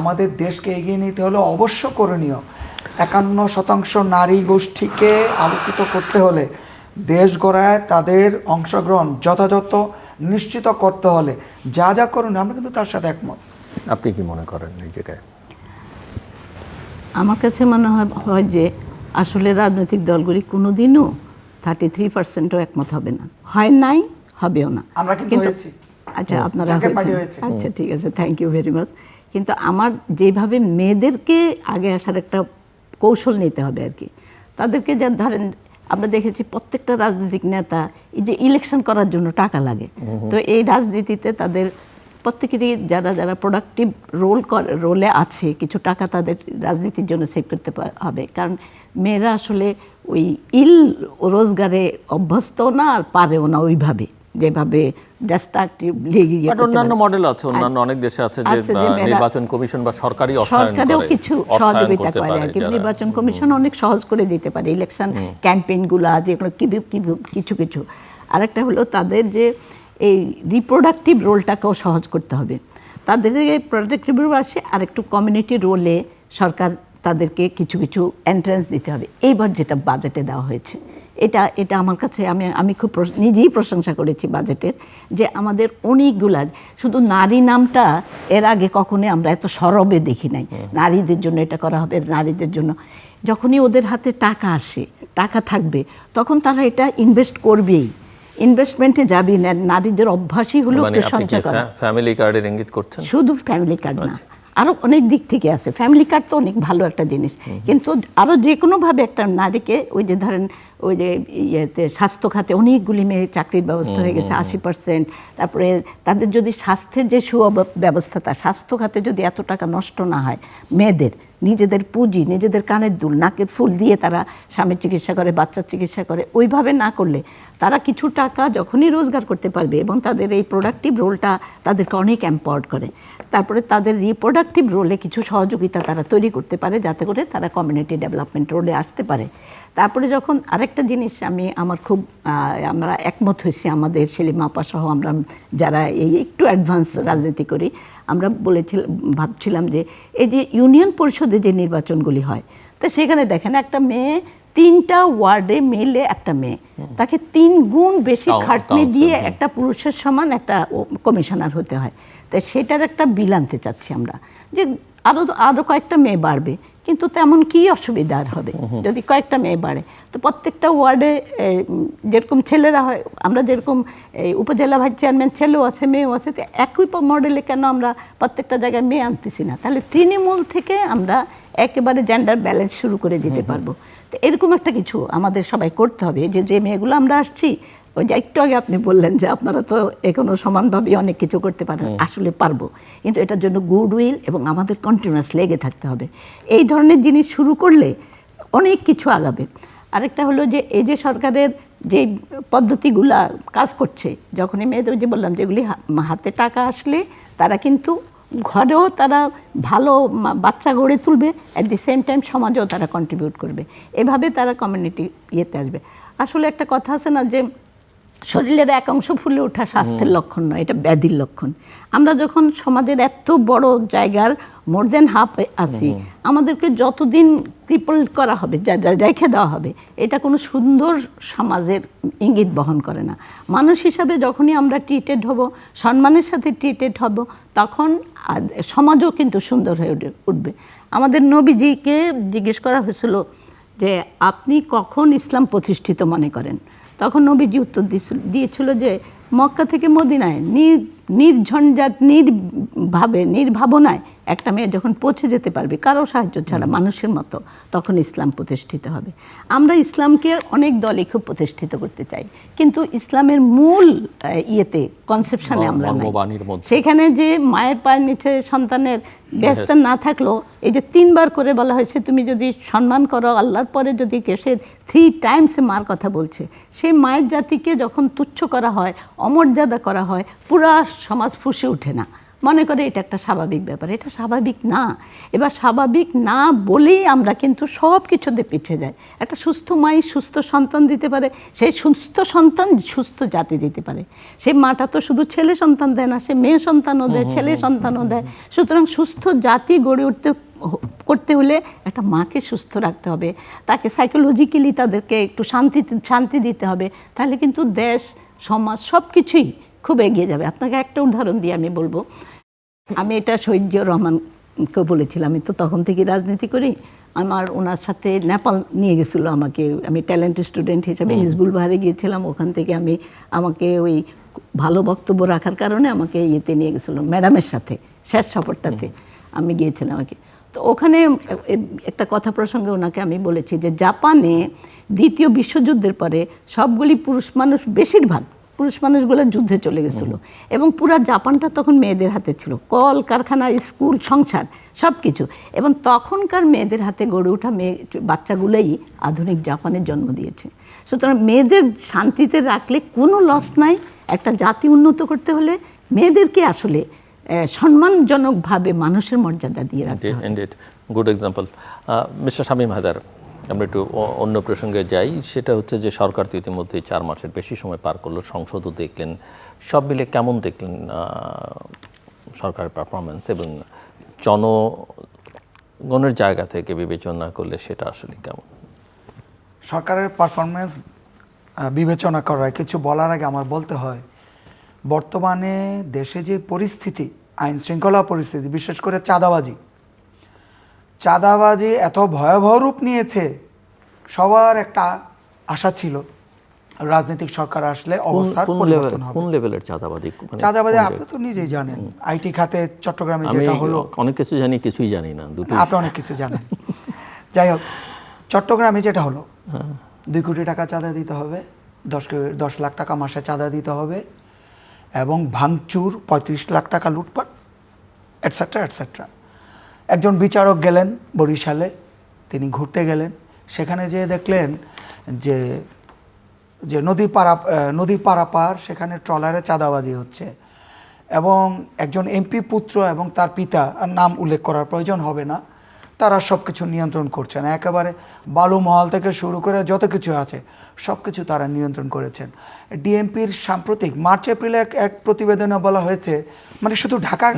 আমাদের দেশকে এগিয়ে নিতে হলে অবশ্য করণীয়, 51% নারী গোষ্ঠীকে আলোকিত করতে হলে, দেশ গড়ায় তাদের অংশগ্রহণ যথাযথ নিশ্চিত করতে হলে যা যা করণীয়, আমরা কিন্তু তার সাথে একমত। আপনি কি মনে করেন এই জায়গায়? আমার কাছে মনে হয় যে আসলে রাজনৈতিক দলগুলি কোনোদিনও 33%ও একমত হবে না, হয় নাই, হবেও না। আমরা কিন্তু হয়েছি। আচ্ছা, আপনারা হয়েছে, আচ্ছা ঠিক আছে, থ্যাংক ইউ ভেরি মাচ। কিন্তু আমার যেভাবে মেয়েদেরকে আগে আসার একটা কৌশল নিতে হবে আর কি, তাদেরকে যা ধরেন আমরা দেখেছি প্রত্যেকটা রাজনৈতিক নেতা এই যে ইলেকশন করার জন্য টাকা লাগে, তো এই রাজনীতিতে তাদের প্রত্যেকেরই যারা প্রোডাক্টিভ রোলে আছে, কিছু টাকা তাদের রাজনীতির জন্য সেভ করতে হবে। কারণ মেয়েরা আসলে ওই রোজগারে অভ্যস্ত না, আর পারেও না ওইভাবে, যেভাবে অন্যান্য মডেল আছে, অন্যান্য অনেক দেশে আছে যে নির্বাচন কমিশন বা সরকারিও কিছু সহযোগিতা করে আর কি। নির্বাচন কমিশন অনেক সহজ করে দিতে পারে ইলেকশন ক্যাম্পেইনগুলা, যেগুলো কিছু কিছু। আরেকটা হলো তাদের যে এই রিপ্রোডাক্টিভ রোলটাকেও সহজ করতে হবে। তাদের প্রোডাক্টিভ রোল আসে, আর একটু কমিউনিটি রোলে সরকার তাদেরকে কিছু কিছু এন্ট্রান্স দিতে হবে। এইবার যেটা বাজেটে দেওয়া হয়েছে, এটা আমার কাছে আমি খুব নিজেই প্রশংসা করেছি বাজেটের, যে আমাদের অনেকগুলা, শুধু নারী নামটা এর আগে কখনোই আমরা এত সরবে দেখি নাই। নারীদের জন্য এটা করা হবে, নারীদের জন্য। যখনই ওদের হাতে টাকা আসে, টাকা থাকবে, তখন তারা এটা ইনভেস্ট করবেই, ইনভেস্টমেন্টে যাবি না। নারীদের অভ্যাসই হলো একটু সঞ্চয় করা। ফ্যামিলি কার্ডের ইঙ্গিত করছেন? শুধু ফ্যামিলি কার্ড না, আরও অনেক দিক থেকে আছে। ফ্যামিলি কার্ড তো অনেক ভালো একটা জিনিস, কিন্তু আরও যে কোনোভাবে একটা নারীকে, ওই যে ধরেন ওই যে ইয়েতে স্বাস্থ্য খাতে অনেকগুলি মেয়ে চাকরির ব্যবস্থা হয়ে গেছে 80%। তারপরে তাদের যদি স্বাস্থ্যের যে সুব্যবস্থাটা, স্বাস্থ্য খাতে যদি এত টাকা নষ্ট না হয়, মেয়েদের নিজেদের পুঁজি, নিজেদের কানের দুল, নাকের ফুল দিয়ে তারা স্বামীর চিকিৎসা করে, বাচ্চার চিকিৎসা করে, ওইভাবে না করলে তারা কিছু টাকা যখনই রোজগার করতে পারবে, এবং তাদের এই প্রোডাক্টিভ রোলটা তাদেরকে অনেক এম্পাওয়ার্ড করে। তারপরে তাদের রিপ্রোডাক্টিভ রোলে কিছু সহযোগিতা তারা তৈরি করতে পারে, যাতে করে তারা কমিউনিটি ডেভেলপমেন্ট রোলে আসতে পারে। তারপরে যখন আরেকটা জিনিস আমরা একমত হয়েছি, আমাদের সেলিমা আপা সহ আমরা যারা এই একটু অ্যাডভান্স রাজনীতি করি, আমরা ভাবছিলাম যে এই যে ইউনিয়ন পরিষদে যে নির্বাচনগুলি হয়, তো সেখানে দেখেন একটা মেয়ে 3টা ওয়ার্ডে মিলে একটা মেয়ে, তাকে 3 গুণ বেশি খাটনি দিয়ে একটা পুরুষের সমান একটা কমিশনার হতে হয়। তাই সেটার একটা বিল আনতে চাচ্ছি আমরা, যে আরও কয়েকটা মেয়ে বাড়বে, কিন্তু তেমন কি অসুবিধা হবে যদি কয়েকটা মেয়ে বাড়ে? তো প্রত্যেকটা ওয়ার্ডে যেরকম ছেলেরা হয়, আমরা যেরকম এই উপজেলা ভাইস চেয়ারম্যান ছেলেও আছে মেয়েও আছে, তো একই মডেলে কেন আমরা প্রত্যেকটা জায়গায় মেয়ে আনতেছি না? তাহলে তৃণমূল থেকে আমরা একেবারে জেন্ডার ব্যালেন্স শুরু করে দিতে পারবো। তো এরকম একটা কিছু আমাদের সবাই করতে হবে, যে মেয়েগুলো আমরা আসছি ওই যে একটু আগে আপনি বললেন যে আপনারা তো এখনো সমানভাবে অনেক কিছু করতে পারেন, আসলে পারবো, কিন্তু এটার জন্য গুডউইল এবং আমাদের কন্টিনিউয়াস লেগে থাকতে হবে। এই ধরনের জিনিস শুরু করলে অনেক কিছু আগাবে। আরেকটা হলো যে এই যে সরকারের যে পদ্ধতিগুলা কাজ করছে, যখনই মেয়েদের যে বললাম যেগুলি হাতে টাকা আসলে তারা কিন্তু ঘরেও তারা ভালো বাচ্চা গড়ে তুলবে, অ্যাট দি সেম টাইম সমাজেও তারা কন্ট্রিবিউট করবে, এভাবে তারা কমিউনিটি ইয়েতে আসবে। আসলে একটা কথা আছে না যে শরীরের এক অংশ ফুলে ওঠা স্বাস্থ্যের লক্ষণ নয়, এটা ব্যাধির লক্ষণ। আমরা যখন সমাজের এত বড় জায়গার মোর দেন হাফ আছি, আমাদেরকে যতদিন ক্রিপল করা হবে, রেখে দেওয়া হবে, এটা কোনো সুন্দর সমাজের ইঙ্গিত বহন করে না। মানুষ হিসাবে যখনই আমরা ট্রিটেড হব, সম্মানের সাথে ট্রিটেড হব, তখন সমাজও কিন্তু সুন্দর হয়ে উঠবে। আমাদের নবীজিকে জিজ্ঞেস করা হয়েছিল যে আপনি কখন ইসলাম প্রতিষ্ঠিত মনে করেন? তখন নবীজি উত্তর দিয়েছিল যে মক্কা থেকে মদিনায় নির্ঝঞ্ঝাট নির্ভাবনায় একটা মেয়ে যখন পৌঁছে যেতে পারবে কারো সাহায্য ছাড়া মানুষের মতো, তখন ইসলাম প্রতিষ্ঠিত হবে। আমরা ইসলামকে অনেক দলে খুব প্রতিষ্ঠিত করতে চাই, কিন্তু ইসলামের মূল ইয়েতে কনসেপশনে আমরা নাই। সেখানে যে মায়ের পায়ের নিচে সন্তানের ব্যস্ত না থাকলেও এই যে 3 বার করে বলা হয়েছে তুমি যদি সম্মান করো আল্লাহর পরে, যদি সে 3 টাইমস মার কথা বলছে, সেই মায়ের জাতিকে যখন তুচ্ছ করা হয়, অমর্যাদা করা হয়, পুরা সমাজ ফুঁসে ওঠে না, মনে করে এটা একটা স্বাভাবিক ব্যাপার। এটা স্বাভাবিক না। এবার স্বাভাবিক না বলেই আমরা কিন্তু সব কিছুতে পিছিয়ে যাই। একটা সুস্থ মাই সুস্থ সন্তান দিতে পারে, সেই সুস্থ সন্তান সুস্থ জাতি দিতে পারে। সেই মাটা তো শুধু ছেলে সন্তান দেয় না, সে মেয়ে সন্তানও দেয়, ছেলে সন্তানও দেয়। সুতরাং সুস্থ জাতি গড়ে করতে হলে একটা মাকে সুস্থ রাখতে হবে, তাকে সাইকোলজিক্যালি তাদেরকে একটু শান্তি দিতে হবে, তাহলে কিন্তু দেশ সমাজ সব কিছুই খুব এগিয়ে যাবে। আপনাকে একটা উদাহরণ দিয়ে আমি বলবো, আমি এটা শহীদ জিয়াউর রহমানকে বলেছিলাম, আমি তো তখন থেকে রাজনীতি করি, আমার ওনার সাথে নেপাল নিয়ে গেছিলো আমাকে, আমি ট্যালেন্ট স্টুডেন্ট হিসেবে হিজবুল বাহারে গিয়েছিলাম, ওখান থেকে আমাকে ওই ভালো বক্তব্য রাখার কারণে আমাকে ইয়েতে নিয়ে গেছিলো ম্যাডামের সাথে, শেষ সফরটাতে আমি গিয়েছিলাম আর কি। তো ওখানে একটা কথা প্রসঙ্গে ওনাকে আমি বলেছি যে জাপানে 2য় বিশ্বযুদ্ধের পরে সবগুলি বেশিরভাগ পুরুষ মানুষগুলো যুদ্ধে চলে গেছিলো, এবং পুরা জাপানটা তখন মেয়েদের হাতে ছিল, কল কারখানা স্কুল সংসার সব কিছু, এবং তখনকার মেয়েদের হাতে গড়ে ওঠা বাচ্চাগুলোই আধুনিক জাপানের জন্ম দিয়েছে। সুতরাং মেয়েদের শান্তিতে রাখলে কোনো লস নাই। একটা জাতি উন্নত করতে হলে মেয়েদেরকে আসলে সম্মানজনকভাবে মানুষের মর্যাদা দিয়ে রাখতে হবে। Good example. Mister Shamim Haider, আমরা একটু অন্য প্রসঙ্গে যাই, সেটা হচ্ছে যে সরকার তো ইতিমধ্যে 4 মাসের বেশি সময় পার করলো, সংসদও দেখলেন, সব মিলে কেমন দেখলেন সরকারের পারফরমেন্স, এবং জনগণের জায়গা থেকে বিবেচনা করলে সেটা আসলে কেমন? সরকারের পারফরমেন্স বিবেচনা করার কিছু বলার আগে আমার বলতে হয়, বর্তমানে দেশে যে পরিস্থিতি, আইন শৃঙ্খলা পরিস্থিতি, বিশেষ করে চাঁদাবাজি এত ভয়াবহ রূপ নিয়েছে, সবার একটা আশা ছিল রাজনৈতিক সরকার আসলে অবস্থার পরিবর্তন হবে। কোন লেভেলের চাঁদাবাজি? চাঁদাবাজি আপনি তো নিজেই জানেন, আইটি খাতে চট্টগ্রামে যেটা হলো, অনেক কিছু জানি, কিছুই জানি না। আপনি অনেক কিছু জানেন। যাই হোক, চট্টগ্রামে যেটা হলো, 2 কোটি টাকা চাঁদা দিতে হবে, 10 লাখ টাকা মাসে চাঁদা দিতে হবে, এবং ভাঙচুর 35 লাখ টাকা লুটপাট, এটসেট্রা এটসেট্রা। একজন বিচারক গেলেন বরিশালে, তিনি ঘুরতে গেলেন, সেখানে যেয়ে দেখলেন যে নদী পারাপার সেখানে ট্রলারে চাঁদাবাজি হচ্ছে, এবং একজন এমপি পুত্র এবং তার পিতা, নাম উল্লেখ করার প্রয়োজন হবে না, তারা সব কিছু নিয়ন্ত্রণ করছেন। একেবারে বালু মহল থেকে শুরু করে যত কিছু আছে সব কিছু তারা নিয়ন্ত্রণ করেছেন। ডিএমপির সাম্প্রতিক মার্চ এপ্রিলে এক প্রতিবেদনে বলা হয়েছে, মানে শুধু ঢাকার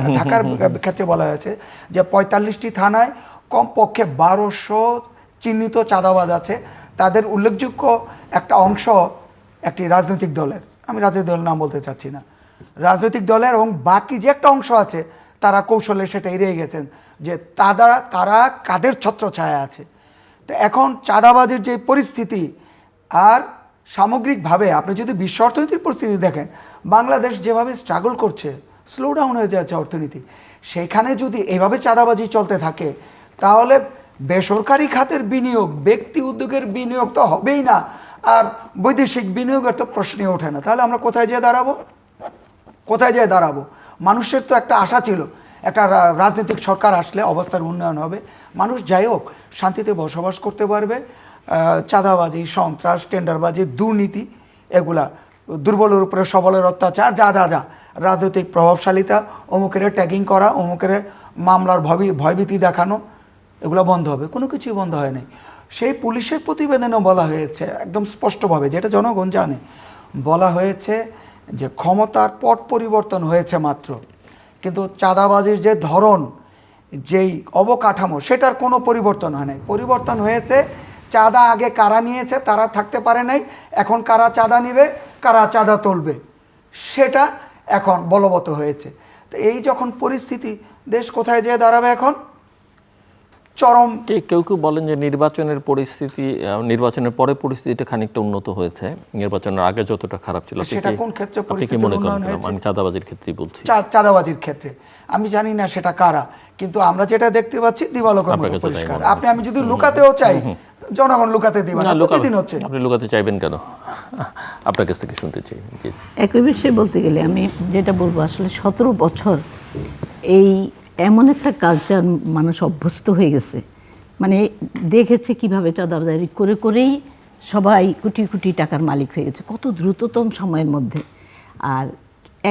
ক্ষেত্রে বলা হয়েছে যে 45টি থানায় কমপক্ষে 1200 চিহ্নিত চাঁদাবাজ আছে। তাদের উল্লেখযোগ্য একটা অংশ একটি রাজনৈতিক দলের, আমি রাজনৈতিক দলের নাম বলতে চাচ্ছি না, রাজনৈতিক দলের, এবং বাকি যে একটা অংশ আছে তারা কৌশলে সেটা এড়িয়ে গেছেন যে তারা কাদের ছত্রছায়া আছে। তো এখন চাঁদাবাজির যে পরিস্থিতি, আর সামগ্রিকভাবে আপনি যদি বিশ্ব অর্থনীতির পরিস্থিতি দেখেন, বাংলাদেশ যেভাবে স্ট্রাগল করছে, স্লো ডাউন হয়ে যাচ্ছে অর্থনীতি, সেইখানে যদি এভাবে চাঁদাবাজি চলতে থাকে তাহলে বেসরকারি খাতের বিনিয়োগ, ব্যক্তি উদ্যোগের বিনিয়োগ তো হবেই না, আর বৈদেশিক বিনিয়োগের তো প্রশ্নই ওঠে না। তাহলে আমরা কোথায় যেয়ে দাঁড়াবো? কোথায় যেয়ে দাঁড়াবো? মানুষের তো একটা আশা ছিল একটা রাজনৈতিক সরকার আসলে অবস্থার উন্নয়ন হবে, মানুষ যাই হোক শান্তিতে বসবাস করতে পারবে। চাঁদাবাজি, সন্ত্রাস, টেন্ডারবাজি, দুর্নীতি, এগুলা দুর্বলের উপরে সবলের অত্যাচার, যা যা যা রাজনৈতিক প্রভাবশালিতা, অমুকের ট্যাগিং করা, অমুকের মামলার ভয়ভীতি দেখানো, এগুলো বন্ধ হবে। কোনো কিছুই বন্ধ হয় নাই। সেই পুলিশের প্রতিবেদনেও বলা হয়েছে একদম স্পষ্টভাবে, যেটা জনগণ জানে, বলা হয়েছে যে ক্ষমতার পট পরিবর্তন হয়েছে মাত্র, কিন্তু চাঁদাবাজির যে ধরন, যেই অবকাঠামো, সেটার কোনো পরিবর্তন হয় নাই। পরিবর্তন হয়েছে চাঁদা আগে কারা নিয়েছে তারা থাকতে পারে নাই, এখন কারা চাঁদা নেবে, কারা চাঁদা তুলবে, সেটা এখন বলবৎ হয়েছে। তো এই যখন পরিস্থিতি, দেশ কোথায় যেয়ে দাঁড়াবে এখন? চরম। কেউ কেউ বলেন যে নির্বাচনের পরিস্থিতি, নির্বাচনের পরে পরিস্থিতিটা খানিকটা উন্নত হয়েছে, নির্বাচনের আগে যতটা খারাপ ছিল। সেটা কোন ক্ষেত্রে পরিস্থিতি উন্নয়ন হয়েছে? আমি চাঁদাবাজির ক্ষেত্রেই বলছি। চাঁদাবাজির ক্ষেত্রে আমি জানি না সেটা কারা, কিন্তু আমরা যেটা দেখতে পাচ্ছি দিবালোকের মতো পরিষ্কার। আমি যদি লুকাতেও চাই, জনগণ লুকাতে দিবে না, প্রতিদিন হচ্ছে। আপনি লুকাতে চাইবেন কেন? আপনার কাছ থেকে শুনতে চাই। একই বিষয়ে বলতে গেলে আমি যেটা বলবো, আসলে 17 বছর এই এমন একটা কালচার মানুষ অভ্যস্ত হয়ে গেছে, মানে দেখেছে কিভাবে চাঁদাবাজি করে করেই সবাই কোটি কোটি টাকার মালিক হয়ে গেছে কত দ্রুততম সময়ের মধ্যে। আর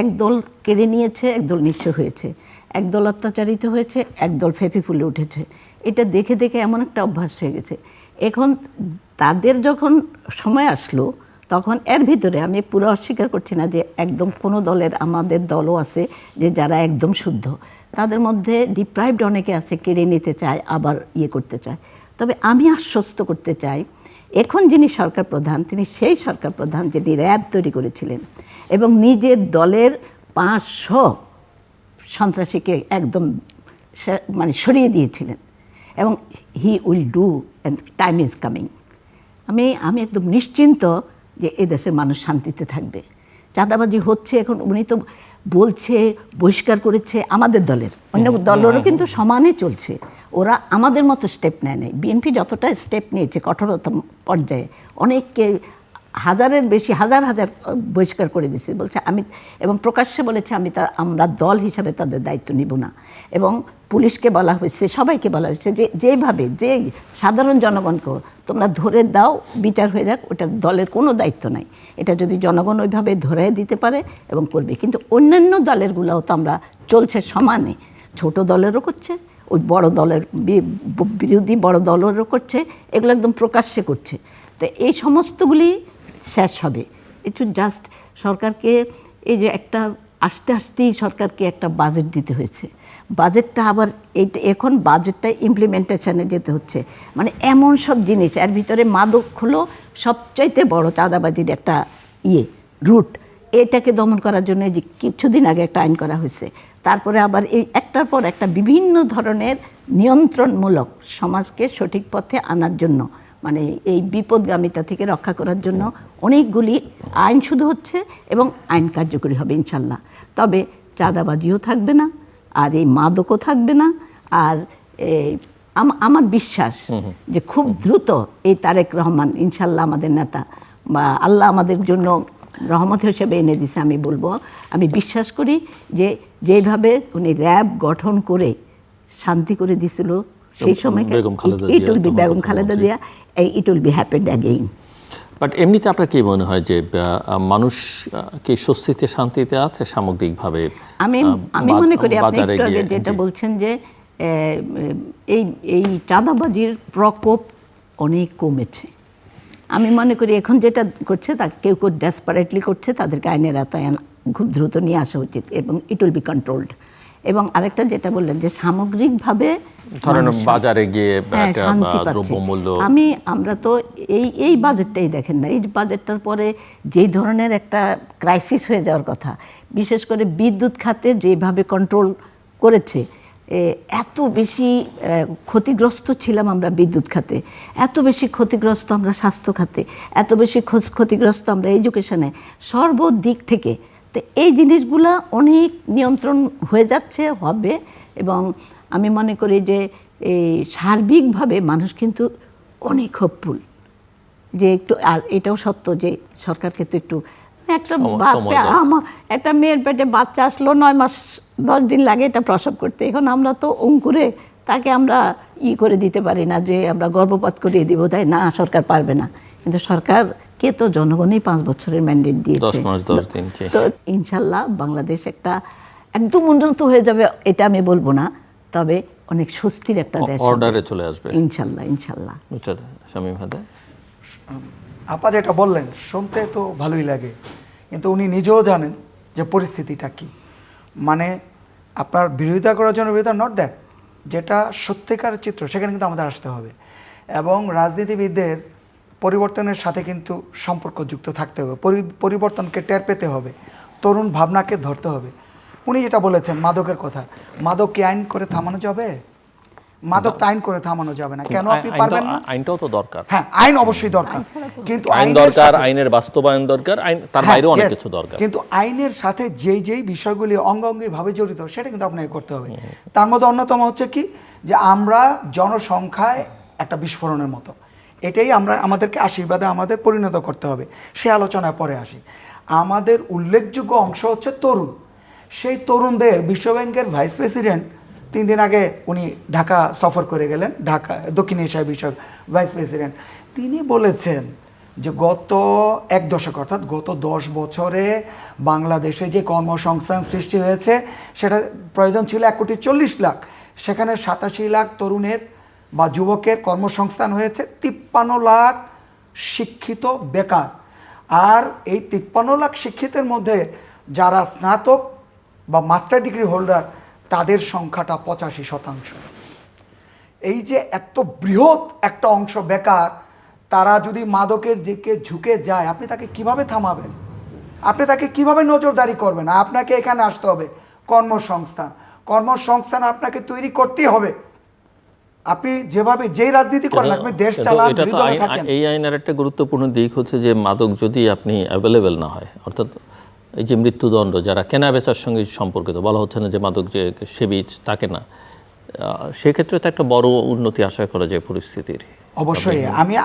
একদল কেড়ে নিয়েছে, একদল নিঃস্ব হয়েছে, একদল অত্যাচারিত হয়েছে, একদল ফেঁপে ফুলে উঠেছে। এটা দেখে দেখে এমন একটা অভ্যাস হয়ে গেছে। এখন তাদের যখন সময় আসলো, তখন এর ভিতরে আমি পুরো অস্বীকার করছি না যে একদম কোনো দলের, আমাদের দলও আছে যে যারা একদম শুদ্ধ, তাদের মধ্যে ডিপ্রাইভড অনেকে আছে, কেড়ে নিতে চায়, আবার করতে চায়। তবে আমি আশ্বস্ত করতে চাই, এখন যিনি সরকার প্রধান, তিনি সেই সরকার প্রধান যিনি র্যাব তৈরি করেছিলেন এবং নিজের দলের 500 সন্ত্রাসীকে একদম মানে সরিয়ে দিয়েছিলেন, এবং he will do, and time is coming. আমি একদম নিশ্চিন্ত যে এদেশের মানুষ শান্তিতে থাকবে। চাঁদাবাজি হচ্ছে এখন, উনি তো বলছে, বহিষ্কার করেছে আমাদের দলের, অন্য দলেরও কিন্তু সমানে চলছে। ওরা আমাদের মতো স্টেপ নেয় নাই। বিএনপি যতটা স্টেপ নিয়েছে কঠোরতম পর্যায়ে, অনেককে হাজারের বেশি, হাজার হাজার বহিষ্কার করে দিয়েছে, বলছে আমি, এবং প্রকাশ্যে বলেছে আমরা দল হিসাবে তাদের দায়িত্ব নিব না। এবং পুলিশকে বলা হয়েছে, সবাইকে বলা হয়েছে যে যেভাবে যে সাধারণ জনগণকে তোমরা ধরে দাও, বিচার হয়ে যাক, ওটা দলের কোনো দায়িত্ব নাই। এটা যদি জনগণ ওইভাবে ধরে দিতে পারে এবং করবে। কিন্তু অন্যান্য দলেরগুলোও তো আমরা চলছে সমানে, ছোট দলেরও করছে, ওই বড় দলের বিরোধী বড় দলেরও করছে, এগুলো একদম প্রকাশ্যে করছে। তো এই সমস্তগুলি শেষ হবে। একটু জাস্ট সরকারকে এই যে একটা আস্তে আস্তেই সরকারকে একটা বাজেট দিতে হয়েছে, বাজেটটা আবার এখন বাজেটটা ইমপ্লিমেন্টেশনে যেতে হচ্ছে। মানে এমন সব জিনিস, এর ভিতরে মাদক হলো সবচাইতে বড় চাঁদাবাজির একটা রুট। এটাকে দমন করার জন্য যে কিছুদিন আগে একটা আইন করা হয়েছে, তারপরে আবার এই একটার পর একটা বিভিন্ন ধরনের নিয়ন্ত্রণমূলক সমাজকে সঠিক পথে আনার জন্য, মানে এই বিপদগামিতা থেকে রক্ষা করার জন্য অনেকগুলি আইন শুধু হচ্ছে, এবং আইন কার্যকরী হবে ইনশাল্লাহ। তবে চাঁদাবাজিও থাকবে না, আর এই মাদকও থাকবে না। আর আমার বিশ্বাস যে খুব দ্রুত এই তারেক রহমান ইনশাল্লাহ আমাদের নেতা, বা আল্লাহ আমাদের জন্য রহমত হিসেবে এনে দিছে, আমি বলবো, আমি বিশ্বাস করি যে যেভাবে উনি র্যাব গঠন করে শান্তি করে দিছিল সেই সময়, Begum Khaleda Zia, it will be happened again. But এমনিতে আপনার কি মনে হয় যে মানুষ কি স্বস্তিতে শান্তিতে আছে সামগ্রিকভাবে? আমি মনে করি আপনি একটু আগে যেটা বলছেন যে এই চাঁদাবাজির প্রকোপ অনেক কমেছে। আমি মনে করি এখন যেটা করছে তা কেউ ডেসপারেটলি করছে, তাদেরকে আইনের আওতায় খুব দ্রুত নিয়ে আসা উচিত, এবং ইট উইল বি কন্ট্রোলড। এবং আরেকটা যেটা বললেন যে সামগ্রিকভাবে বাজারে গিয়ে দ্রব্যমূল্য, আমরা তো এই বাজেটটাই দেখেন না, এই বাজেটটার পরে যেই ধরনের একটা ক্রাইসিস হয়ে যাওয়ার কথা, বিশেষ করে বিদ্যুৎ খাতে যেভাবে কন্ট্রোল করেছে, এত বেশি ক্ষতিগ্রস্ত ছিলাম আমরা বিদ্যুৎ খাতে, এত বেশি ক্ষতিগ্রস্ত আমরা স্বাস্থ্য খাতে, এত বেশি ক্ষতিগ্রস্ত আমরা এডুকেশনে, সর্বদিক থেকে। তো এই জিনিসগুলো অনেক নিয়ন্ত্রণ হয়ে যাচ্ছে, হবে। এবং আমি মনে করি যে এই সার্বিকভাবে মানুষ কিন্তু অনেক হোপফুল যে একটু, আর এটাও সত্য যে সরকারকে তো একটু একটা সময় দরকার। একটা মেয়ের পেটে বাচ্চা আসলো 9 মাস 10 দিন লাগে এটা প্রসব করতে, এখন আমরা তো অঙ্কুরে তাকে আমরা করে দিতে পারি না যে আমরা গর্ভপাত করিয়ে দিব, তাই না, সরকার পারবে না। কিন্তু সরকারকে তো জনগণই 5 বছরের ম্যান্ডেট দিয়েছে, 10 মাস 10 দিন। তো ইনশাল্লাহ বাংলাদেশ একটা একদম উন্নত হয়ে যাবে এটা আমি বলবো না, তবে অনেক স্বস্তির একটা দেশ হবে। অর্ডারে চলে আসবে ইনশাল্লাহ ইনশাল্লাহ। মিস্টার শামীম হায়দার, আপা যেটা বললেন শুনতে তো ভালোই লাগে, কিন্তু উনি নিজেও জানেন যে পরিস্থিতিটা কি। মানে আপনার বিরোধিতা করার জন্য বিরোধিতা নট দ্যাট, যেটা সত্যিকার চিত্র সেখানে কিন্তু আমাদের আসতে হবে, এবং রাজনীতিবিদদের পরিবর্তনের সাথে কিন্তু সম্পর্ক যুক্ত থাকতে হবে, পরিবর্তনকে টের পেতে হবে, তরুণ ভাবনাকে ধরতে হবে। উনি যেটা বলেছেন মাদকের কথা, মাদক কি আইন করে থামানো যাবে? মাদক তো আইন করে থামানো যাবে না, কেন আপনি পারবেন না? আইনটাও তো দরকার। হ্যাঁ, আইন অবশ্যই দরকার, কিন্তু আইন আইনের দরকার, সাথে- আইনের বাস্তবায়ন দরকার, আইন তার হ্যাঁ, বাইরেও অনেক yes, কিছু দরকার। কিন্তু আইনের সাথে যেই বিষয়গুলি অঙ্গাঙ্গিভাবে জড়িত সেটা কিন্তু আপনাকে করতে হবে। তার মধ্যে অন্যতম হচ্ছে কি, যে আমরা জনসংখ্যায় একটা বিস্ফোরণের মতো, এটাই আমাদেরকে আশীর্বাদে আমাদের পরিণত করতে হবে। সে আলোচনায় পরে আসি। আমাদের উল্লেখযোগ্য অংশ হচ্ছে তরুণ। সেই তরুণদের বিশ্বব্যাংকের ভাইস প্রেসিডেন্ট 3 দিন আগে উনি ঢাকা সফর করে গেলেন, ঢাকা দক্ষিণ এশিয়া বিষয়ক ভাইস প্রেসিডেন্ট, তিনি বলেছেন যে গত 1 দশক অর্থাৎ গত 10 বছরে বাংলাদেশে যে কর্মসংস্থান সৃষ্টি হয়েছে সেটা প্রয়োজন ছিল 1,40,00,000, সেখানে 87 লাখ তরুণের বা যুবকের কর্মসংস্থান হয়েছে, 53 লাখ শিক্ষিত বেকার। আর এই 53 লাখ শিক্ষিতের মধ্যে যারা স্নাতক বা মাস্টার ডিগ্রি হোল্ডার তাদের সংখ্যাটা 85%। এই যে এত বৃহৎ একটা অংশ বেকার, তারা যদি মাদকের দিকে ঝুঁকে যায়, আপনি তাকে কিভাবে থামাবেন? আপনি তাকে কিভাবে নজরদারি করবেন? আপনাকে এখানে আসতে হবে কর্মসংস্থান আপনাকে তৈরি করতেই হবে। আপনি যেভাবে যেই রাজনীতি করেন, আপনি দেশ কিন্তু চালান, এটা তো বিরোধী দলে থাকেন। এই আইনের একটা গুরুত্বপূর্ণ দিক হচ্ছে যে মাদক যদি আপনি অ্যাভেলেবেল না হয়, অর্থাৎ এই যে মৃত্যুদণ্ড যারা কেনা বেচার সঙ্গে সম্পর্কিত, বলা হচ্ছে না যে মাদক যে সেবী তাকে না, সেক্ষেত্রে তো একটা বড় উন্নতি আশা করা যায় পরিস্থিতির। অবশ্যই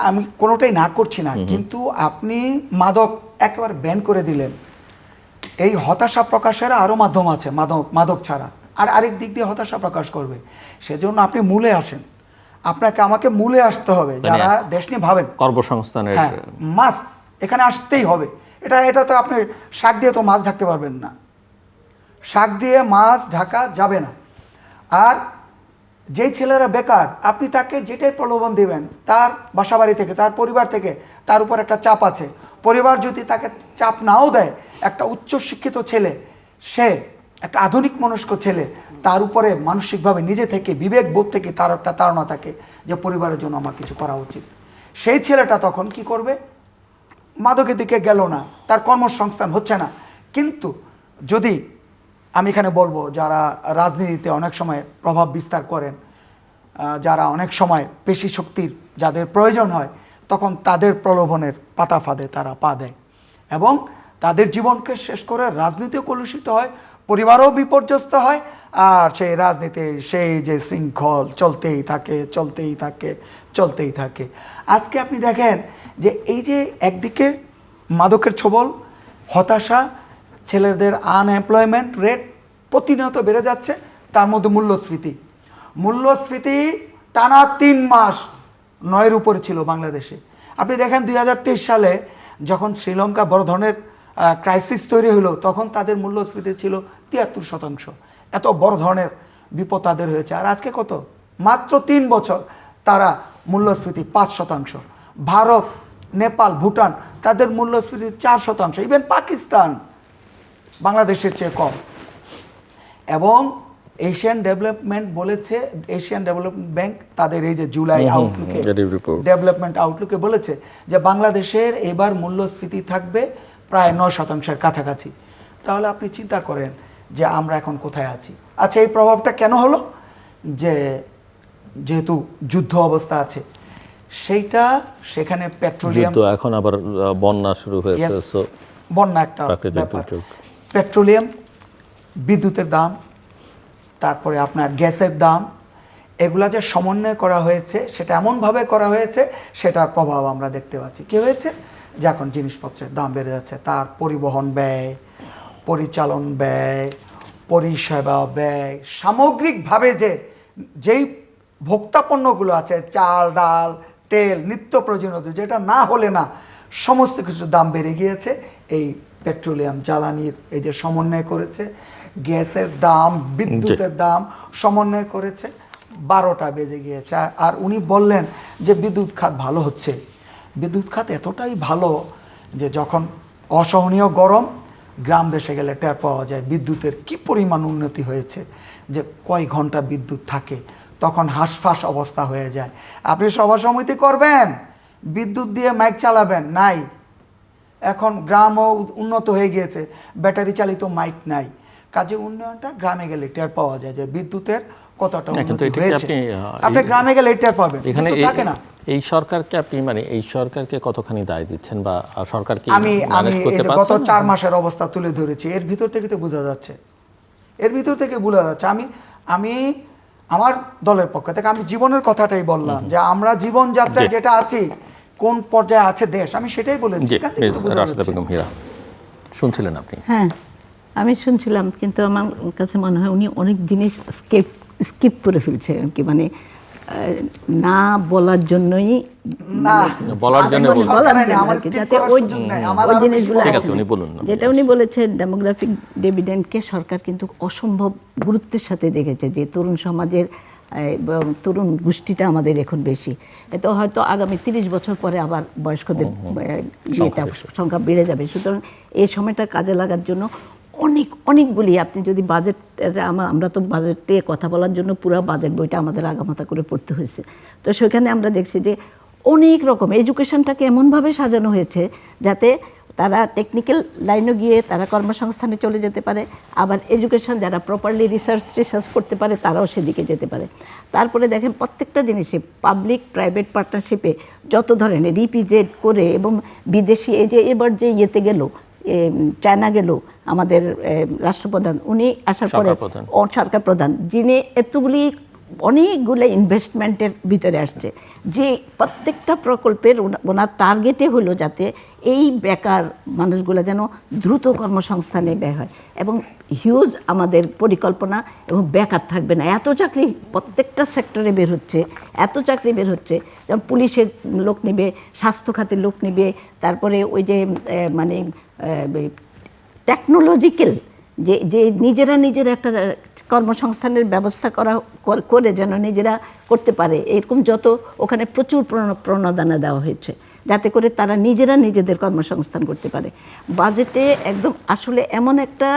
আমি কোনোটাই না করছি না, কিন্তু আপনি মাদক একেবারে ব্যান করে দিলেন, এই হতাশা প্রকাশের আরও মাধ্যম আছে মাদক ছাড়া, আর আরেক দিক দিয়ে হতাশা প্রকাশ করবে। সেজন্য আপনি মূলে আসেন, আপনাকে আমাকে মূলে আসতে হবে। যারা দেশ নিয়ে ভাবেন, কর্মসংস্থানের হ্যাঁ, মাস্ট এখানে আসতেই হবে। এটা তো আপনি শাক দিয়ে তো মাছ ঢাকতে পারবেন না, শাক দিয়ে মাছ ঢাকা যাবে না। আর যেই ছেলেরা বেকার, আপনি তাকে যেটাই প্রলোভন দিবেন, তার বাসাবাড়ি থেকে, তার পরিবার থেকে তার উপর একটা চাপ আছে। পরিবার যদি তাকে চাপ নাও দেয়, একটা উচ্চ শিক্ষিত ছেলে, সে একটা আধুনিক মনস্ক ছেলে, তার উপরে মানসিকভাবে নিজে থেকে বিবেক বোধ থেকে তার একটা ধারণা থাকে যে পরিবারের জন্য আমার কিছু করা উচিত। সেই ছেলেটা তখন কি করবে? মাদকের দিকে গেল না, তার কর্মসংস্থান হচ্ছে না। কিন্তু যদি আমি এখানে বলবো, যারা রাজনীতিতে অনেক সময় প্রভাব বিস্তার করেন, যারা অনেক সময় পেশি শক্তির যাদের প্রয়োজন হয়, তখন তাদের প্রলোভনের পাতা ফাঁদে তারা পা দেয় এবং তাদের জীবনকে শেষ করে রাজনীতিও কলুষিত হয়, পরিবারও বিপর্যস্ত হয়, আর সেই রাজনীতির সেই যে শৃঙ্খল চলতেই থাকে। আজকে আপনি দেখেন যে এই যে একদিকে মাদকের ছোবল, হতাশা, ছেলেদের আনএমপ্লয়মেন্ট রেট প্রতিনিয়ত বেড়ে যাচ্ছে, তার মধ্যে মূল্যস্ফীতি টানা 3 মাস 9-এর উপরে ছিল বাংলাদেশে। আপনি দেখেন 2023 সালে যখন শ্রীলঙ্কা বড় ধরনের ক্রাইসিস তৈরি হলো, তখন তাদের মূল্যস্ফীতি ছিল 73%। এত বড় ধরনের বিপদ তাদের হয়েছে। আর আজকে কত? মাত্র 3 বছর তারা মূল্যস্ফীতি 5%। ভারত, নেপাল, ভুটান তাদের মূল্যস্ফীতি 4%, ইভেন পাকিস্তান বাংলাদেশের চেয়ে কম। এবং এশিয়ান ডেভেলপমেন্ট ব্যাংক তাদের এই যে জুলাই আউটলুকে, ডেভেলপমেন্ট আউটলুকে বলেছে যে বাংলাদেশের এবার মূল্যস্ফীতি থাকবে প্রায় 9%-এর কাছাকাছি। তাহলে আপনি চিন্তা করেন যে আমরা এখন কোথায় আছি। আচ্ছা, এই প্রভাবটা কেন হলো? যেহেতু যুদ্ধ অবস্থা আছে, সেখানে পেট্রোলিয়াম, এখন আবার বন্যা শুরু হয়েছে, বন্যা একটা ব্যাপার, পেট্রোলিয়াম, বিদ্যুতের দাম, তারপরে আপনার গ্যাসের দাম, এগুলা যে সমন্বয় করা হয়েছে সেটা এমনভাবে করা হয়েছে, সেটার প্রভাব আমরা দেখতে পাচ্ছি। কী হয়েছে? যে এখন জিনিসপত্রের দাম বেড়ে যাচ্ছে, তার পরিবহন ব্যয়, পরিচালন ব্যয়, পরিষেবা ব্যয়, সামগ্রিকভাবে যেই ভোক্তা পণ্যগুলো আছে, চাল ডাল তেল নিত্য প্রয়োজনীয়, যেটা না হলে না, সমস্ত কিছু দাম বেড়ে গিয়েছে। এই পেট্রোলিয়াম জ্বালানির এই যে সমন্বয় করেছে, গ্যাসের দাম, বিদ্যুতের দাম সমন্বয় করেছে, 12টা বেজে গিয়েছে। আর উনি বললেন যে বিদ্যুৎ খাত ভালো হচ্ছে। বিদ্যুৎ খাত এতটাই ভালো যে যখন অসহনীয় গরম, গ্রাম দেশে গেলে টের পাওয়া যায় বিদ্যুতের কি পরিমাণ উন্নতি হয়েছে, যে কয় ঘন্টা বিদ্যুৎ থাকে, তখন হাঁসফাঁস অবস্থা হয়ে যায়। আপনি সভা সমিতি করবেন, বিদ্যুৎ দিয়ে মাইক চালাবেন, নাই। এখন গ্রামও উন্নত হয়ে গিয়েছে, ব্যাটারি চালিত মাইক নাই। কাজে উন্নয়নটা গ্রামে গেলে টের পাওয়া যায় যে বিদ্যুতের কতটা উন্নতি হয়েছে। আপনি গ্রামে গেলে টের পাবেন, এখানে থাকে না। এই সরকারকে আপনি এই সরকারকে কতখানি দায় দিচ্ছেন, বা সরকার কি আমি গত 4 মাসের অবস্থা তুলে ধরেছি, এর ভিতর থেকে তো বোঝা যাচ্ছে, আমি আমার দলের পক্ষ থেকে আমি জীবনের কথাটাই বললাম, যে আমরা জীবনযাত্রায় যেটা আছি, কোন পর্যায়ে আছে দেশ, আমি সেটাই বলেছি। রাশেদা বেগম হীরা, শুনছিলেন আপনি? হ্যাঁ, আমি শুনছিলাম, কিন্তু আমার কাছে মনে হয় উনি অনেক জিনিস স্কিপ করে ফেলছে আর কি, মানে না বলার জন্যই, যেটা উনি বলেছেন ডেমোগ্রাফিক ডিভিডেন্ডকে সরকার কিন্তু অসম্ভব গুরুত্বের সাথে দেখেছে, যে তরুণ সমাজের তরুণ গোষ্ঠীটা আমাদের এখন বেশি, এতো হয়তো আগামী 30 বছর পরে আবার বয়স্কদের সংখ্যা বেড়ে যাবে। সুতরাং এই সময়টা কাজে লাগার জন্য অনেকগুলি, আপনি যদি বাজেট, আমরা তো বাজেটে কথা বলার জন্য পুরো বাজেট বইটা আমাদের আগামাথা করে পড়তে হয়েছে, তো সেখানে আমরা দেখছি যে অনেক রকম এডুকেশনটাকে এমনভাবে সাজানো হয়েছে যাতে তারা টেকনিক্যাল লাইনে গিয়ে তারা কর্মসংস্থানে চলে যেতে পারে, আবার এডুকেশন যারা প্রপারলি রিসার্চ করতে পারে তারাও সেদিকে যেতে পারে। তারপরে দেখেন প্রত্যেকটা জিনিসে পাবলিক প্রাইভেট পার্টনারশিপে যত ধরনের রিপিজেড করে, এবং বিদেশি এই যে এবার যে ইয়েতে গেল, চায়না গেল আমাদের রাষ্ট্রপ্রধান, উনি আসার পরে সরকার প্রধান, যিনি এতগুলি অনেকগুলো ইনভেস্টমেন্টের ভিতরে আসছে, যে প্রত্যেকটা প্রকল্পের ওনার টার্গেটে হলো যাতে এই বেকার মানুষগুলো যেন দ্রুত কর্মসংস্থানে ব্যয় হয়, এবং হিউজ আমাদের পরিকল্পনা, এবং বেকার থাকবে না। এত চাকরি প্রত্যেকটা সেক্টরে বের হচ্ছে, এত চাকরি বের হচ্ছে, যেমন পুলিশের লোক নেবে, স্বাস্থ্য খাতের লোক নেবে, তারপরে ওই যে মানে টেকনোলজিক্যাল যে নিজেরা একটা কর্মসংস্থানের ব্যবস্থা করে যেন নিজেরা করতে পারে, এরকম যত ওখানে প্রচুর প্রণোদনা দেওয়া হয়েছে, যাতে করে তারা নিজেরা নিজেদের কর্মসংস্থান করতে পারে। বাজেটে একদম আসলে এমন একটা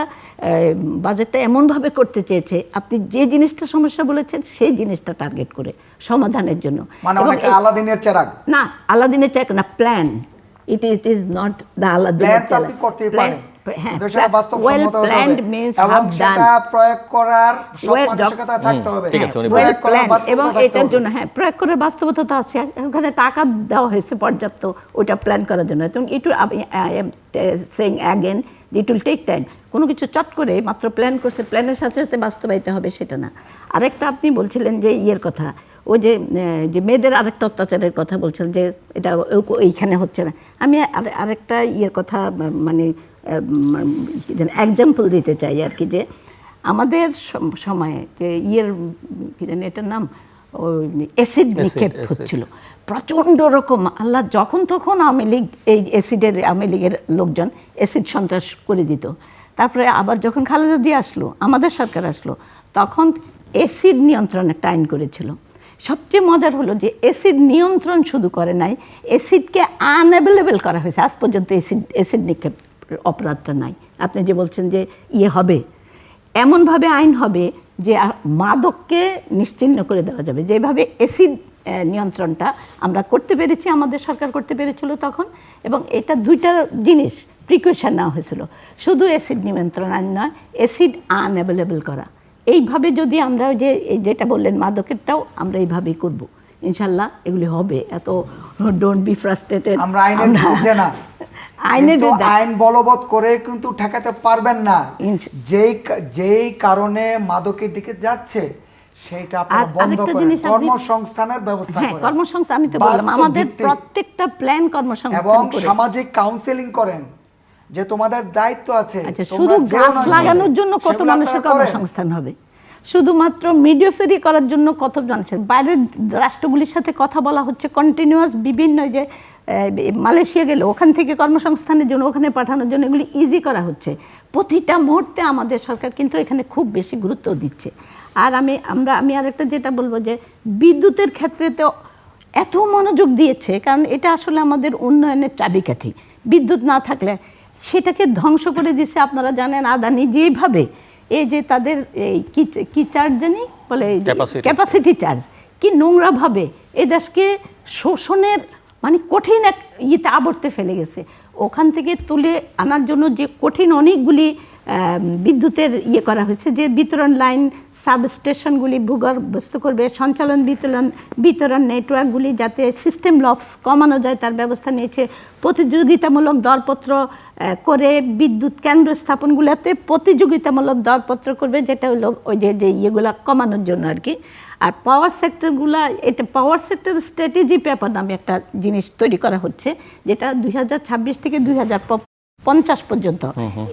বাজেটটা এমনভাবে করতে চেয়েছে, আপনি যে জিনিসটা সমস্যা বলেছেন সেই জিনিসটা টার্গেট করে সমাধানের জন্য। আলাদিনের চেরাগ না, আলাদিনের চেরাগ না, plan. It is not the আলাদিনের চেরাগ। এবং এটার জন্য প্রয়োগ করার বাস্তবতা তো আছে, ওখানে টাকা দেওয়া হয়েছে পর্যাপ্ত ওইটা প্ল্যান করার জন্য। It will take time. কোনো কিছু চট করে মাত্র প্ল্যান করছে, প্ল্যানের সাথে সাথে বাস্তবায়িত হবে সেটা না। আরেকটা আপনি বলছিলেন যে ইয়ের কথা, ওই যে মেয়েদের আরেকটা অত্যাচারের কথা বলছিলেন, যে এটা এইখানে হচ্ছে না। আমি আরেকটা ইয়ের কথা মানে এক্সাম্পল দিতে চাই আর কি, যে আমাদের সময়ে যে ইয়ের কি জানি এটার নাম, অ্যাসিড নিক্ষেপ হচ্ছিল প্রচণ্ড রকম। আল্লাহ যখন তখন আওয়ামী লীগের লোকজন অ্যাসিড সন্ত্রাস করে দিত। তারপরে আবার যখন খালেদা জিয়া আসলো, আমাদের সরকার আসলো, তখন অ্যাসিড নিয়ন্ত্রণ একটা আইন করেছিল। সবচেয়ে মজার হলো যে অ্যাসিড নিয়ন্ত্রণ শুধু করে নাই, অ্যাসিডকে আনঅ্যাভেলেবেল করা হয়েছে। আজ পর্যন্ত অ্যাসিড নিক্ষেপ অপরাধটা নাই। আপনি যে বলছেন যে হবে, এমনভাবে আইন হবে যে মাদককে নিশ্চিহ্ন করে দেওয়া যাবে। যেভাবে অ্যাসিড নিয়ন্ত্রণটা আমরা করতে পেরেছি, আমাদের সরকার করতে পেরেছিল তখন, এবং এটা দুইটা জিনিস প্রিকশন নেওয়া হয়েছিল, শুধু অ্যাসিড নিয়ন্ত্রণ আইন নয়, অ্যাসিড আনঅ্যাভেলেবল করা। এইভাবে যদি আমরা যেটা বললেন মাদকেরটাও আমরা এইভাবেই করব, ইনশাল্লাহ এগুলি হবে। এত ডোন্ট বি ফ্রাস্ট্রেটেড। আমরা আইন বলবৎ করে কিন্তু ঠেকাতে পারবেন না। যেই কারণে মাদকের দিকে যাচ্ছে সেটা আপনারা বন্ধ আরেকটা করেন, জিনিস কর্মসংস্থানের ব্যবস্থা হ্যাঁ, করেন, কর্মসংস্থান আমি তো বললাম বাস্তব আমাদের ভিত্তিক। প্রত্যেকটা প্ল্যান এবং কর্মসংস্থান করে। সামাজিক কাউন্সেলিং করেন, যে তোমাদের দায়িত্ব আছে। আচ্ছা, তোমরা শুধু যেও গাছ না লাগানোর যেও, জন্য কত সেগুলো মানুষের আপনারা করেন। কর্মসংস্থান হবে? শুধুমাত্র মিডিওফেরি করার জন্য কত মানুষের, বাইরের রাষ্ট্রগুলির সাথে কথা বলা হচ্ছে কন্টিনিউয়াস, বিভিন্ন যে মালয়েশিয়া গেলে ওখান থেকে কর্মসংস্থানের জন্য ওখানে পাঠানোর জন্য এগুলি ইজি করা হচ্ছে প্রতিটা মুহূর্তে। আমাদের সরকার কিন্তু এখানে খুব বেশি গুরুত্ব দিচ্ছে। আর আমি আরেকটা যেটা বলবো যে বিদ্যুতের ক্ষেত্রে তো এত মনোযোগ দিয়েছে, কারণ এটা আসলে আমাদের উন্নয়নের চাবিকাঠি। বিদ্যুৎ না থাকলে সেটাকে ধ্বংস করে দিছে। আপনারা জানেন আদানি যেভাবে এই যে তাদের এই কি চার্জ জানি বলে, ক্যাপাসিটি চার্জ, কি নোংরাভাবে এই দেশকে শোষণের মানে কঠিন এক ইয়েতে আবর্তে ফেলে গেছে। ওখান থেকে তুলে আনার জন্য যে কঠিন অনেকগুলি বিদ্যুতের করা হয়েছে, যে বিতরণ লাইন, সাবস্টেশনগুলি ভূগর্ভস্থ করবে, সঞ্চালন বিতরণ নেটওয়ার্কগুলি যাতে সিস্টেম লস কমানো যায় তার ব্যবস্থা নিয়েছে। প্রতিযোগিতামূলক দরপত্র করে বিদ্যুৎ কেন্দ্র স্থাপনগুলোতে প্রতিযোগিতামূলক দরপত্র করবে, যেটা হলো ওই যে ইয়েগুলো কমানোর জন্য আর কি। আর পাওয়ার সেক্টরগুলো, এটা পাওয়ার সেক্টর স্ট্র্যাটেজি পেপার নামে একটা জিনিস তৈরি করা হচ্ছে, যেটা 2026 থেকে 2050 পর্যন্ত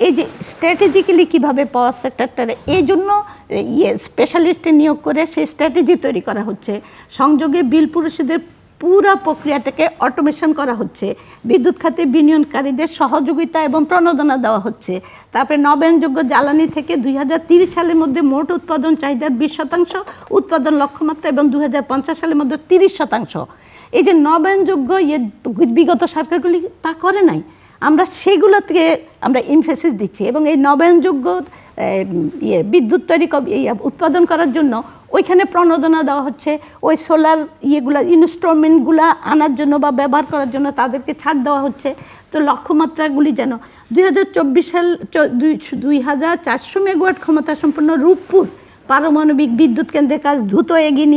এই যে স্ট্র্যাটেজিক্যালি কীভাবে পাওয়ার সেক্টরটা, এই জন্য স্পেশালিস্ট নিয়োগ করে সেই স্ট্র্যাটেজি তৈরি করা হচ্ছে। সংযোগে বিল পরিশোধের পুরো প্রক্রিয়াটাকে অটোমেশন করা হচ্ছে। বিদ্যুৎ খাতে বিনিয়োগকারীদের সহযোগিতা এবং প্রণোদনা দেওয়া হচ্ছে। তারপরে নবায়নযোগ্য জ্বালানি থেকে 2030 সালের মধ্যে মোট উৎপাদন চাহিদার 20% উৎপাদন লক্ষ্যমাত্রা এবং 2050 সালের মধ্যে 30%। এই যে নবায়নযোগ্য বিগত সরকারগুলি তা করে নাই, আমরা সেগুলোতে আমরা ইনফোসিস দিচ্ছি। এবং এই নবায়নযোগ্য বিদ্যুৎ তৈরি উৎপাদন করার জন্য ওইখানে প্রণোদনা দেওয়া হচ্ছে। ওই সোলার ইনস্ট্রুমেন্টগুলো আনার জন্য বা ব্যবহার করার জন্য তাদেরকে ছাড় দেওয়া হচ্ছে। তো লক্ষ্যমাত্রাগুলি যেন 2024 সাল 2400 মেগাওয়াট ক্ষমতা সম্পন্ন রূপপুর পারমাণবিক বিদ্যুৎ কেন্দ্রের কাজ দ্রুত এগিয়ে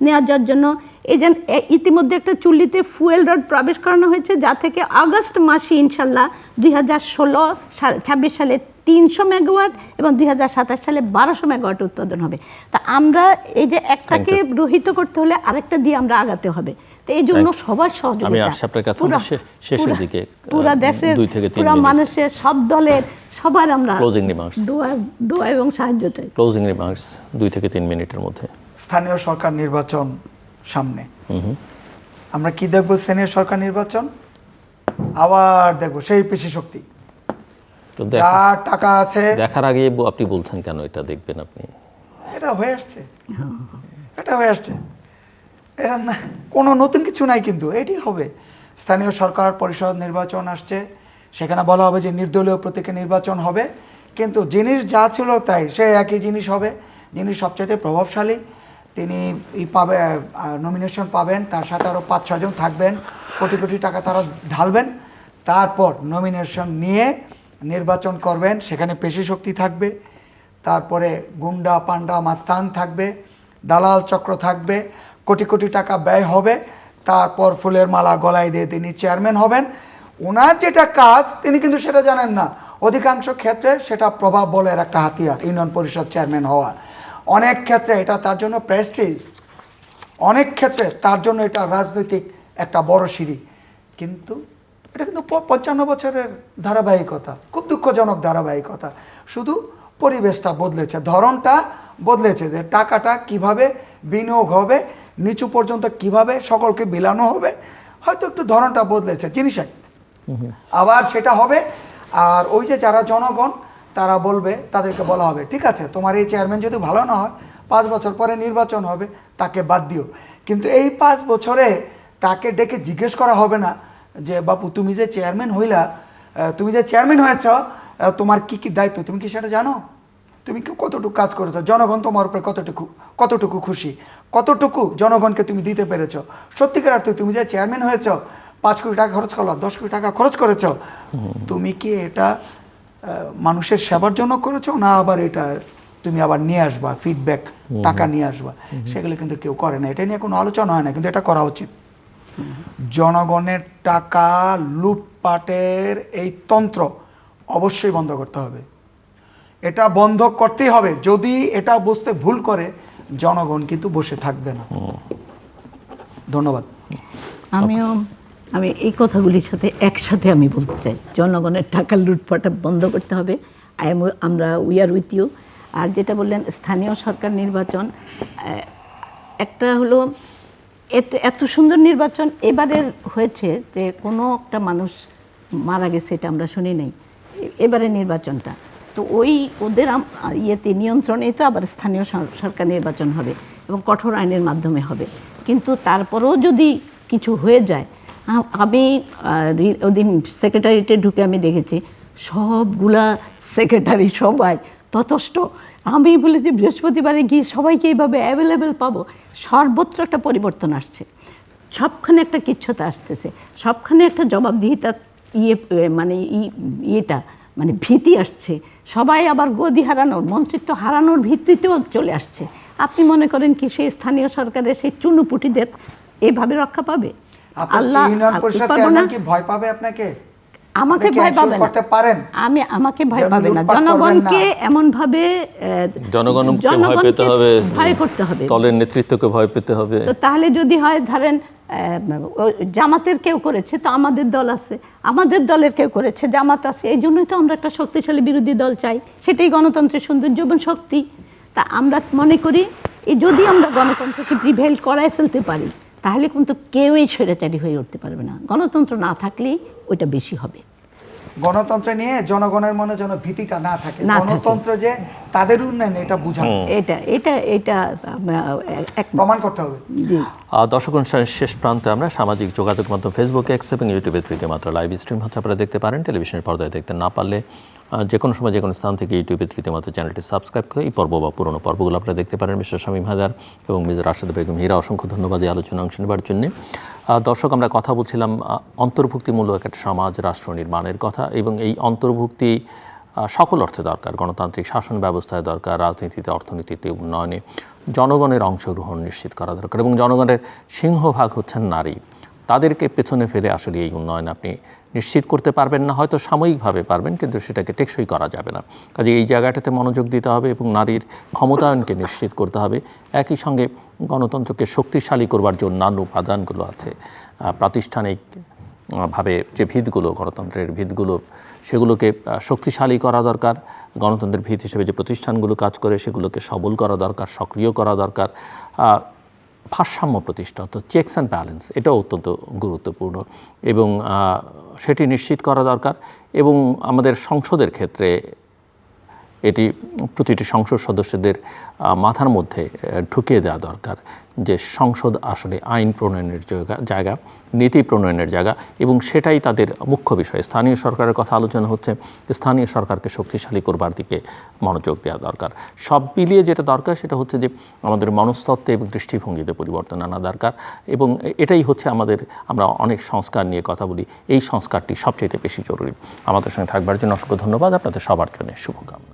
নেওয়া যাওয়ার জন্য এই যে ইতিমধ্যে একটা চুল্লিতে ফুয়েল রড প্রবেশ করানো হয়েছে, যা থেকে আগস্ট মাসে ইনশাল্লাহ 2026 সালে 300 মেগাওয়াট এবং 2027 সালে 1200 মেগাওয়াট উৎপাদন হবে। তা আমরা এই যে একটাকে রহিত করতে হলে আরেকটা দিয়ে আমরা আগাতে হবে। তো এই জন্য সবার সহযোগিতা, পুরো দেশের পুরো মানুষের, সব দলের, সবার আমরা দোয়া এবং সাহায্য চাই। ক্লোজিং রিমার্কস 2 থেকে 3 মিনিটের মধ্যে। স্থানীয় সরকার নির্বাচন সামনে, আমরা কি দেখবো? স্থানীয় সরকার নির্বাচন আবার দেখবো সেই পেশি শক্তি, যার টাকা আছে। দেখার আগে আপনি বলছেন কেন এটা দেখবেন আপনি? এটা হয়ে আসছে, এটা হয়ে আসছে, এটা না কোনো নতুন কিছু নাই, কিন্তু এটি হবে। স্থানীয় সরকার পরিষদ নির্বাচন আসছে, সেখানে বলা হবে যে নির্দলীয় প্রতীকে নির্বাচন হবে, কিন্তু জিনিস যা ছিল তাই, সে একই জিনিস হবে। যিনি সবচেয়ে প্রভাবশালী তিনি পাবে, নমিনেশন পাবেন, তার সাথে আরও 5-6 জন থাকবেন, কোটি কোটি টাকা তারা ঢালবেন, তারপর নমিনেশন নিয়ে নির্বাচন করবেন। সেখানে পেশি শক্তি থাকবে, তারপরে গুন্ডা পান্ডা মাস্তান থাকবে, দালাল চক্র থাকবে, কোটি কোটি টাকা ব্যয় হবে, তারপর ফুলের মালা গলায় দিয়ে তিনি চেয়ারম্যান হবেন। ওনার যেটা কাজ তিনি কিন্তু সেটা জানেন না। অধিকাংশ ক্ষেত্রে সেটা প্রভাব বলের একটা হাতিয়ার, ইউনিয়ন পরিষদ চেয়ারম্যান হওয়া। অনেক ক্ষেত্রে এটা তার জন্য প্রেস্টিজ, অনেক ক্ষেত্রে তার জন্য এটা রাজনৈতিক একটা বড় সিঁড়ি। কিন্তু এটা কিন্তু 55 বছরের ধারাবাহিকতা, খুব দুঃখজনক ধারাবাহিকতা। শুধু পরিবেশটা বদলেছে, ধরনটা বদলেছে, যে টাকাটা কিভাবে বিনিয়োগ হবে, নিচু পর্যন্ত কিভাবে সকলকে বিলানো হবে, হয়তো একটু ধরনটা বদলেছে, জিনিস আবার সেটা হবে। আর ওই যে যারা জনগণ তারা বলবে, তাদেরকে বলা হবে ঠিক আছে তোমার এই চেয়ারম্যান যদি ভালো না হয় 5 বছর পরে নির্বাচন হবে, তাকে বাদ দিও। কিন্তু এই 5 বছরে তাকে ডেকে জিজ্ঞেস করা হবে না যে বাপু তুমি যে চেয়ারম্যান হইলা, তুমি যে চেয়ারম্যান হয়েছ, তোমার কি কি দায়িত্ব, তুমি কি সেটা জানো? তুমি কি কতটুকু কাজ করেছো? জনগণ তোমার উপরে কতটুকু খুশি, কতটুকু জনগণকে তুমি দিতে পেরেছো? সত্যিকার অর্থে তুমি যে চেয়ারম্যান হয়েছ, 5 কোটি টাকা খরচ করলো, 10 কোটি টাকা খরচ করেছ, তুমি কি এটা মানুষের সেবার জন্য করেছো, না আবার এটা তুমি আবার নিয়ে আসবা ফিডব্যাক, টাকা নিয়ে আসবা? সেগুলো কিন্তু কেউ করে না, এটা নিয়ে কোনো আলোচনা হয় না, কিন্তু এটা করা উচিত। জনগণের টাকা লুটপাটের এই তন্ত্র অবশ্যই বন্ধ করতে হবে, এটা বন্ধ করতেই হবে। যদি এটা বুঝতে ভুল করে জনগণ কিন্তু বসে থাকবে না। ধন্যবাদ। আমি এই কথাগুলির সাথে একসাথে আমি বলতে চাই, জনগণের টাকা লুটপাট বন্ধ করতে হবে। আমরা উই আর উইথ ইউ। আর যেটা বললেন স্থানীয় সরকার নির্বাচন, একটা হলো এত সুন্দর নির্বাচন এবারের হয়েছে যে কোনো একটা মানুষ মারা গেছে, এটা আমরা শুনি নাই এবারের নির্বাচনটা। তো ওদের ইয়েতে নিয়ন্ত্রণেই তো আবার স্থানীয় সরকার নির্বাচন হবে এবং কঠোর আইনের মাধ্যমে হবে। কিন্তু তারপরেও যদি কিছু হয়ে যায়, আমি ওদিন সেক্রেটারিয়েটে ঢুকে আমি দেখেছি সবগুলা সেক্রেটারি সবাই তথস্থ। আমি বলেছি বৃহস্পতিবারে গিয়ে সবাইকে এইভাবে অ্যাভেলেবেল পাবো। সর্বত্র একটা পরিবর্তন আসছে, সবখানে একটা কিচ্ছুতা আসতেছে, সবখানে একটা জবাবদিহিতা ইয়েটা মানে ভীতি আসছে। সবাই আবার গদি হারানোর, মন্ত্রিত্ব হারানোর ভিত্তিতেও চলে আসছে। আপনি মনে করেন কি সেই স্থানীয় সরকারের সেই চুনুপুটিদের এভাবে রক্ষা পাবে? আল্লাহ ভয় পাবে আপনাকে? আমাকে ভয় পাবে না, আমাকে ভয় পাবে না। জনগণকে এমন ভাবে ভয় করতে হবে, দলের নেতৃত্বকে ভয় পেতে হবে। তো তাহলে যদি হয় ধরেন জামাতের কেউ করেছে তো আমাদের দল আছে, আমাদের দলের কেউ করেছে জামাত আছে, এই জন্যই তো আমরা একটা শক্তিশালী বিরোধী দল চাই। সেটাই গণতন্ত্রের সৌন্দর্য এবং শক্তি। তা আমরা মনে করি যদি আমরা গণতন্ত্রকে প্রিভেল করায় ফেলতে পারি তাহলে কিন্তু কেউই স্বৈরাচারী হয়ে উঠতে পারবে না। গণতন্ত্র না থাকলেই ওইটা বেশি হবে। গণতন্ত্র নিয়ে জনগণের মনে যেন ভীতিটা না থাকে, গণতন্ত্র যে তাদের উন্নয়ন এটা বুঝানো, এটা প্রমাণ করতে হবে। দর্শক অনুষ্ঠানের শেষ প্রান্তে আমরা সামাজিক যোগাযোগ মাধ্যম ফেসবুকে, এক্স এবং ইউটিউবে তৃতীয় মাত্রা লাইভ স্ট্রিম হচ্ছে, আপনারা দেখতে পারেন। টেলিভিশনের পর্দায় দেখতে না পারলে যে কোনো সময় যে কোনো স্থান থেকে ইউটিউবে তৃতীয় মাত্রা চ্যানেলটি সাবস্ক্রাইব করে এই পর্ব বা পুরনো পর্বগুলো আপনারা দেখতে পারেন। মিস্টার শামীম হায়দার এবং মিস রাশেদা বেগম হীরা, অসংখ্য ধন্যবাদ এই আলোচনায় অংশ নেবার জন্য। দর্শক, আমরা কথা বলছিলাম অন্তর্ভুক্তিমূলক একটা সমাজ রাষ্ট্র নির্মাণের কথা, এবং এই অন্তর্ভুক্তি সকল অর্থে দরকার। গণতান্ত্রিক শাসন ব্যবস্থায় দরকার, রাজনীতিতে, অর্থনীতিতে, উন্নয়নে জনগণের অংশগ্রহণ নিশ্চিত করা দরকার, এবং জনগণের সিংহভাগ হচ্ছেন নারী। তাদেরকে পেছনে ফেলে আসলে এই উন্নয়ন আপনি নিশ্চিত করতে পারবেন না, হয়তো সাময়িকভাবে পারবেন, কিন্তু সেটাকে টেকসই করা যাবে না। কাজে এই জায়গাটাতে মনোযোগ দিতে হবে এবং নারীর ক্ষমতায়নকে নিশ্চিত করতে হবে। একই সঙ্গে গণতন্ত্রকে শক্তিশালী করবার যে অন্যান্য উপাদানগুলো আছে, প্রাতিষ্ঠানিকভাবে যে ভিতগুলো, গণতন্ত্রের ভিতগুলো, সেগুলোকে শক্তিশালী করা দরকার। গণতন্ত্রের ভিত হিসেবে যে প্রতিষ্ঠানগুলো কাজ করে সেগুলোকে সবল করা দরকার, সক্রিয় করা দরকার। ভারসাম্য প্রতিষ্ঠা, তো চেকস অ্যান্ড ব্যালেন্স, এটাও অত্যন্ত গুরুত্বপূর্ণ এবং সেটি নিশ্চিত করা দরকার। এবং আমাদের সংসদের ক্ষেত্রে এটি প্রতিটি সংসদ সদস্যদের মাথার মধ্যে ঢুকিয়ে দেওয়া দরকার যে সংসদ আসলে আইন প্রণয়নের জায়গা, নীতি প্রণয়নের জায়গা, এবং সেটাই তাদের মুখ্য বিষয়। স্থানীয় সরকারের কথা আলোচনা হচ্ছে, স্থানীয় সরকারকে শক্তিশালী করবার দিকে মনোযোগ দেওয়া দরকার। সব মিলিয়ে যেটা দরকার সেটা হচ্ছে যে আমাদের মনস্তত্ত্বে এবং দৃষ্টিভঙ্গিতে পরিবর্তন আনা দরকার, এবং এটাই হচ্ছে আমরা অনেক সংস্কার নিয়ে কথা বলি, এই সংস্কারটি সবচেয়ে বেশি জরুরি। আমাদের সঙ্গে থাকবার জন্য অসংখ্য ধন্যবাদ। আপনাদের সবার জন্য শুভকামনা।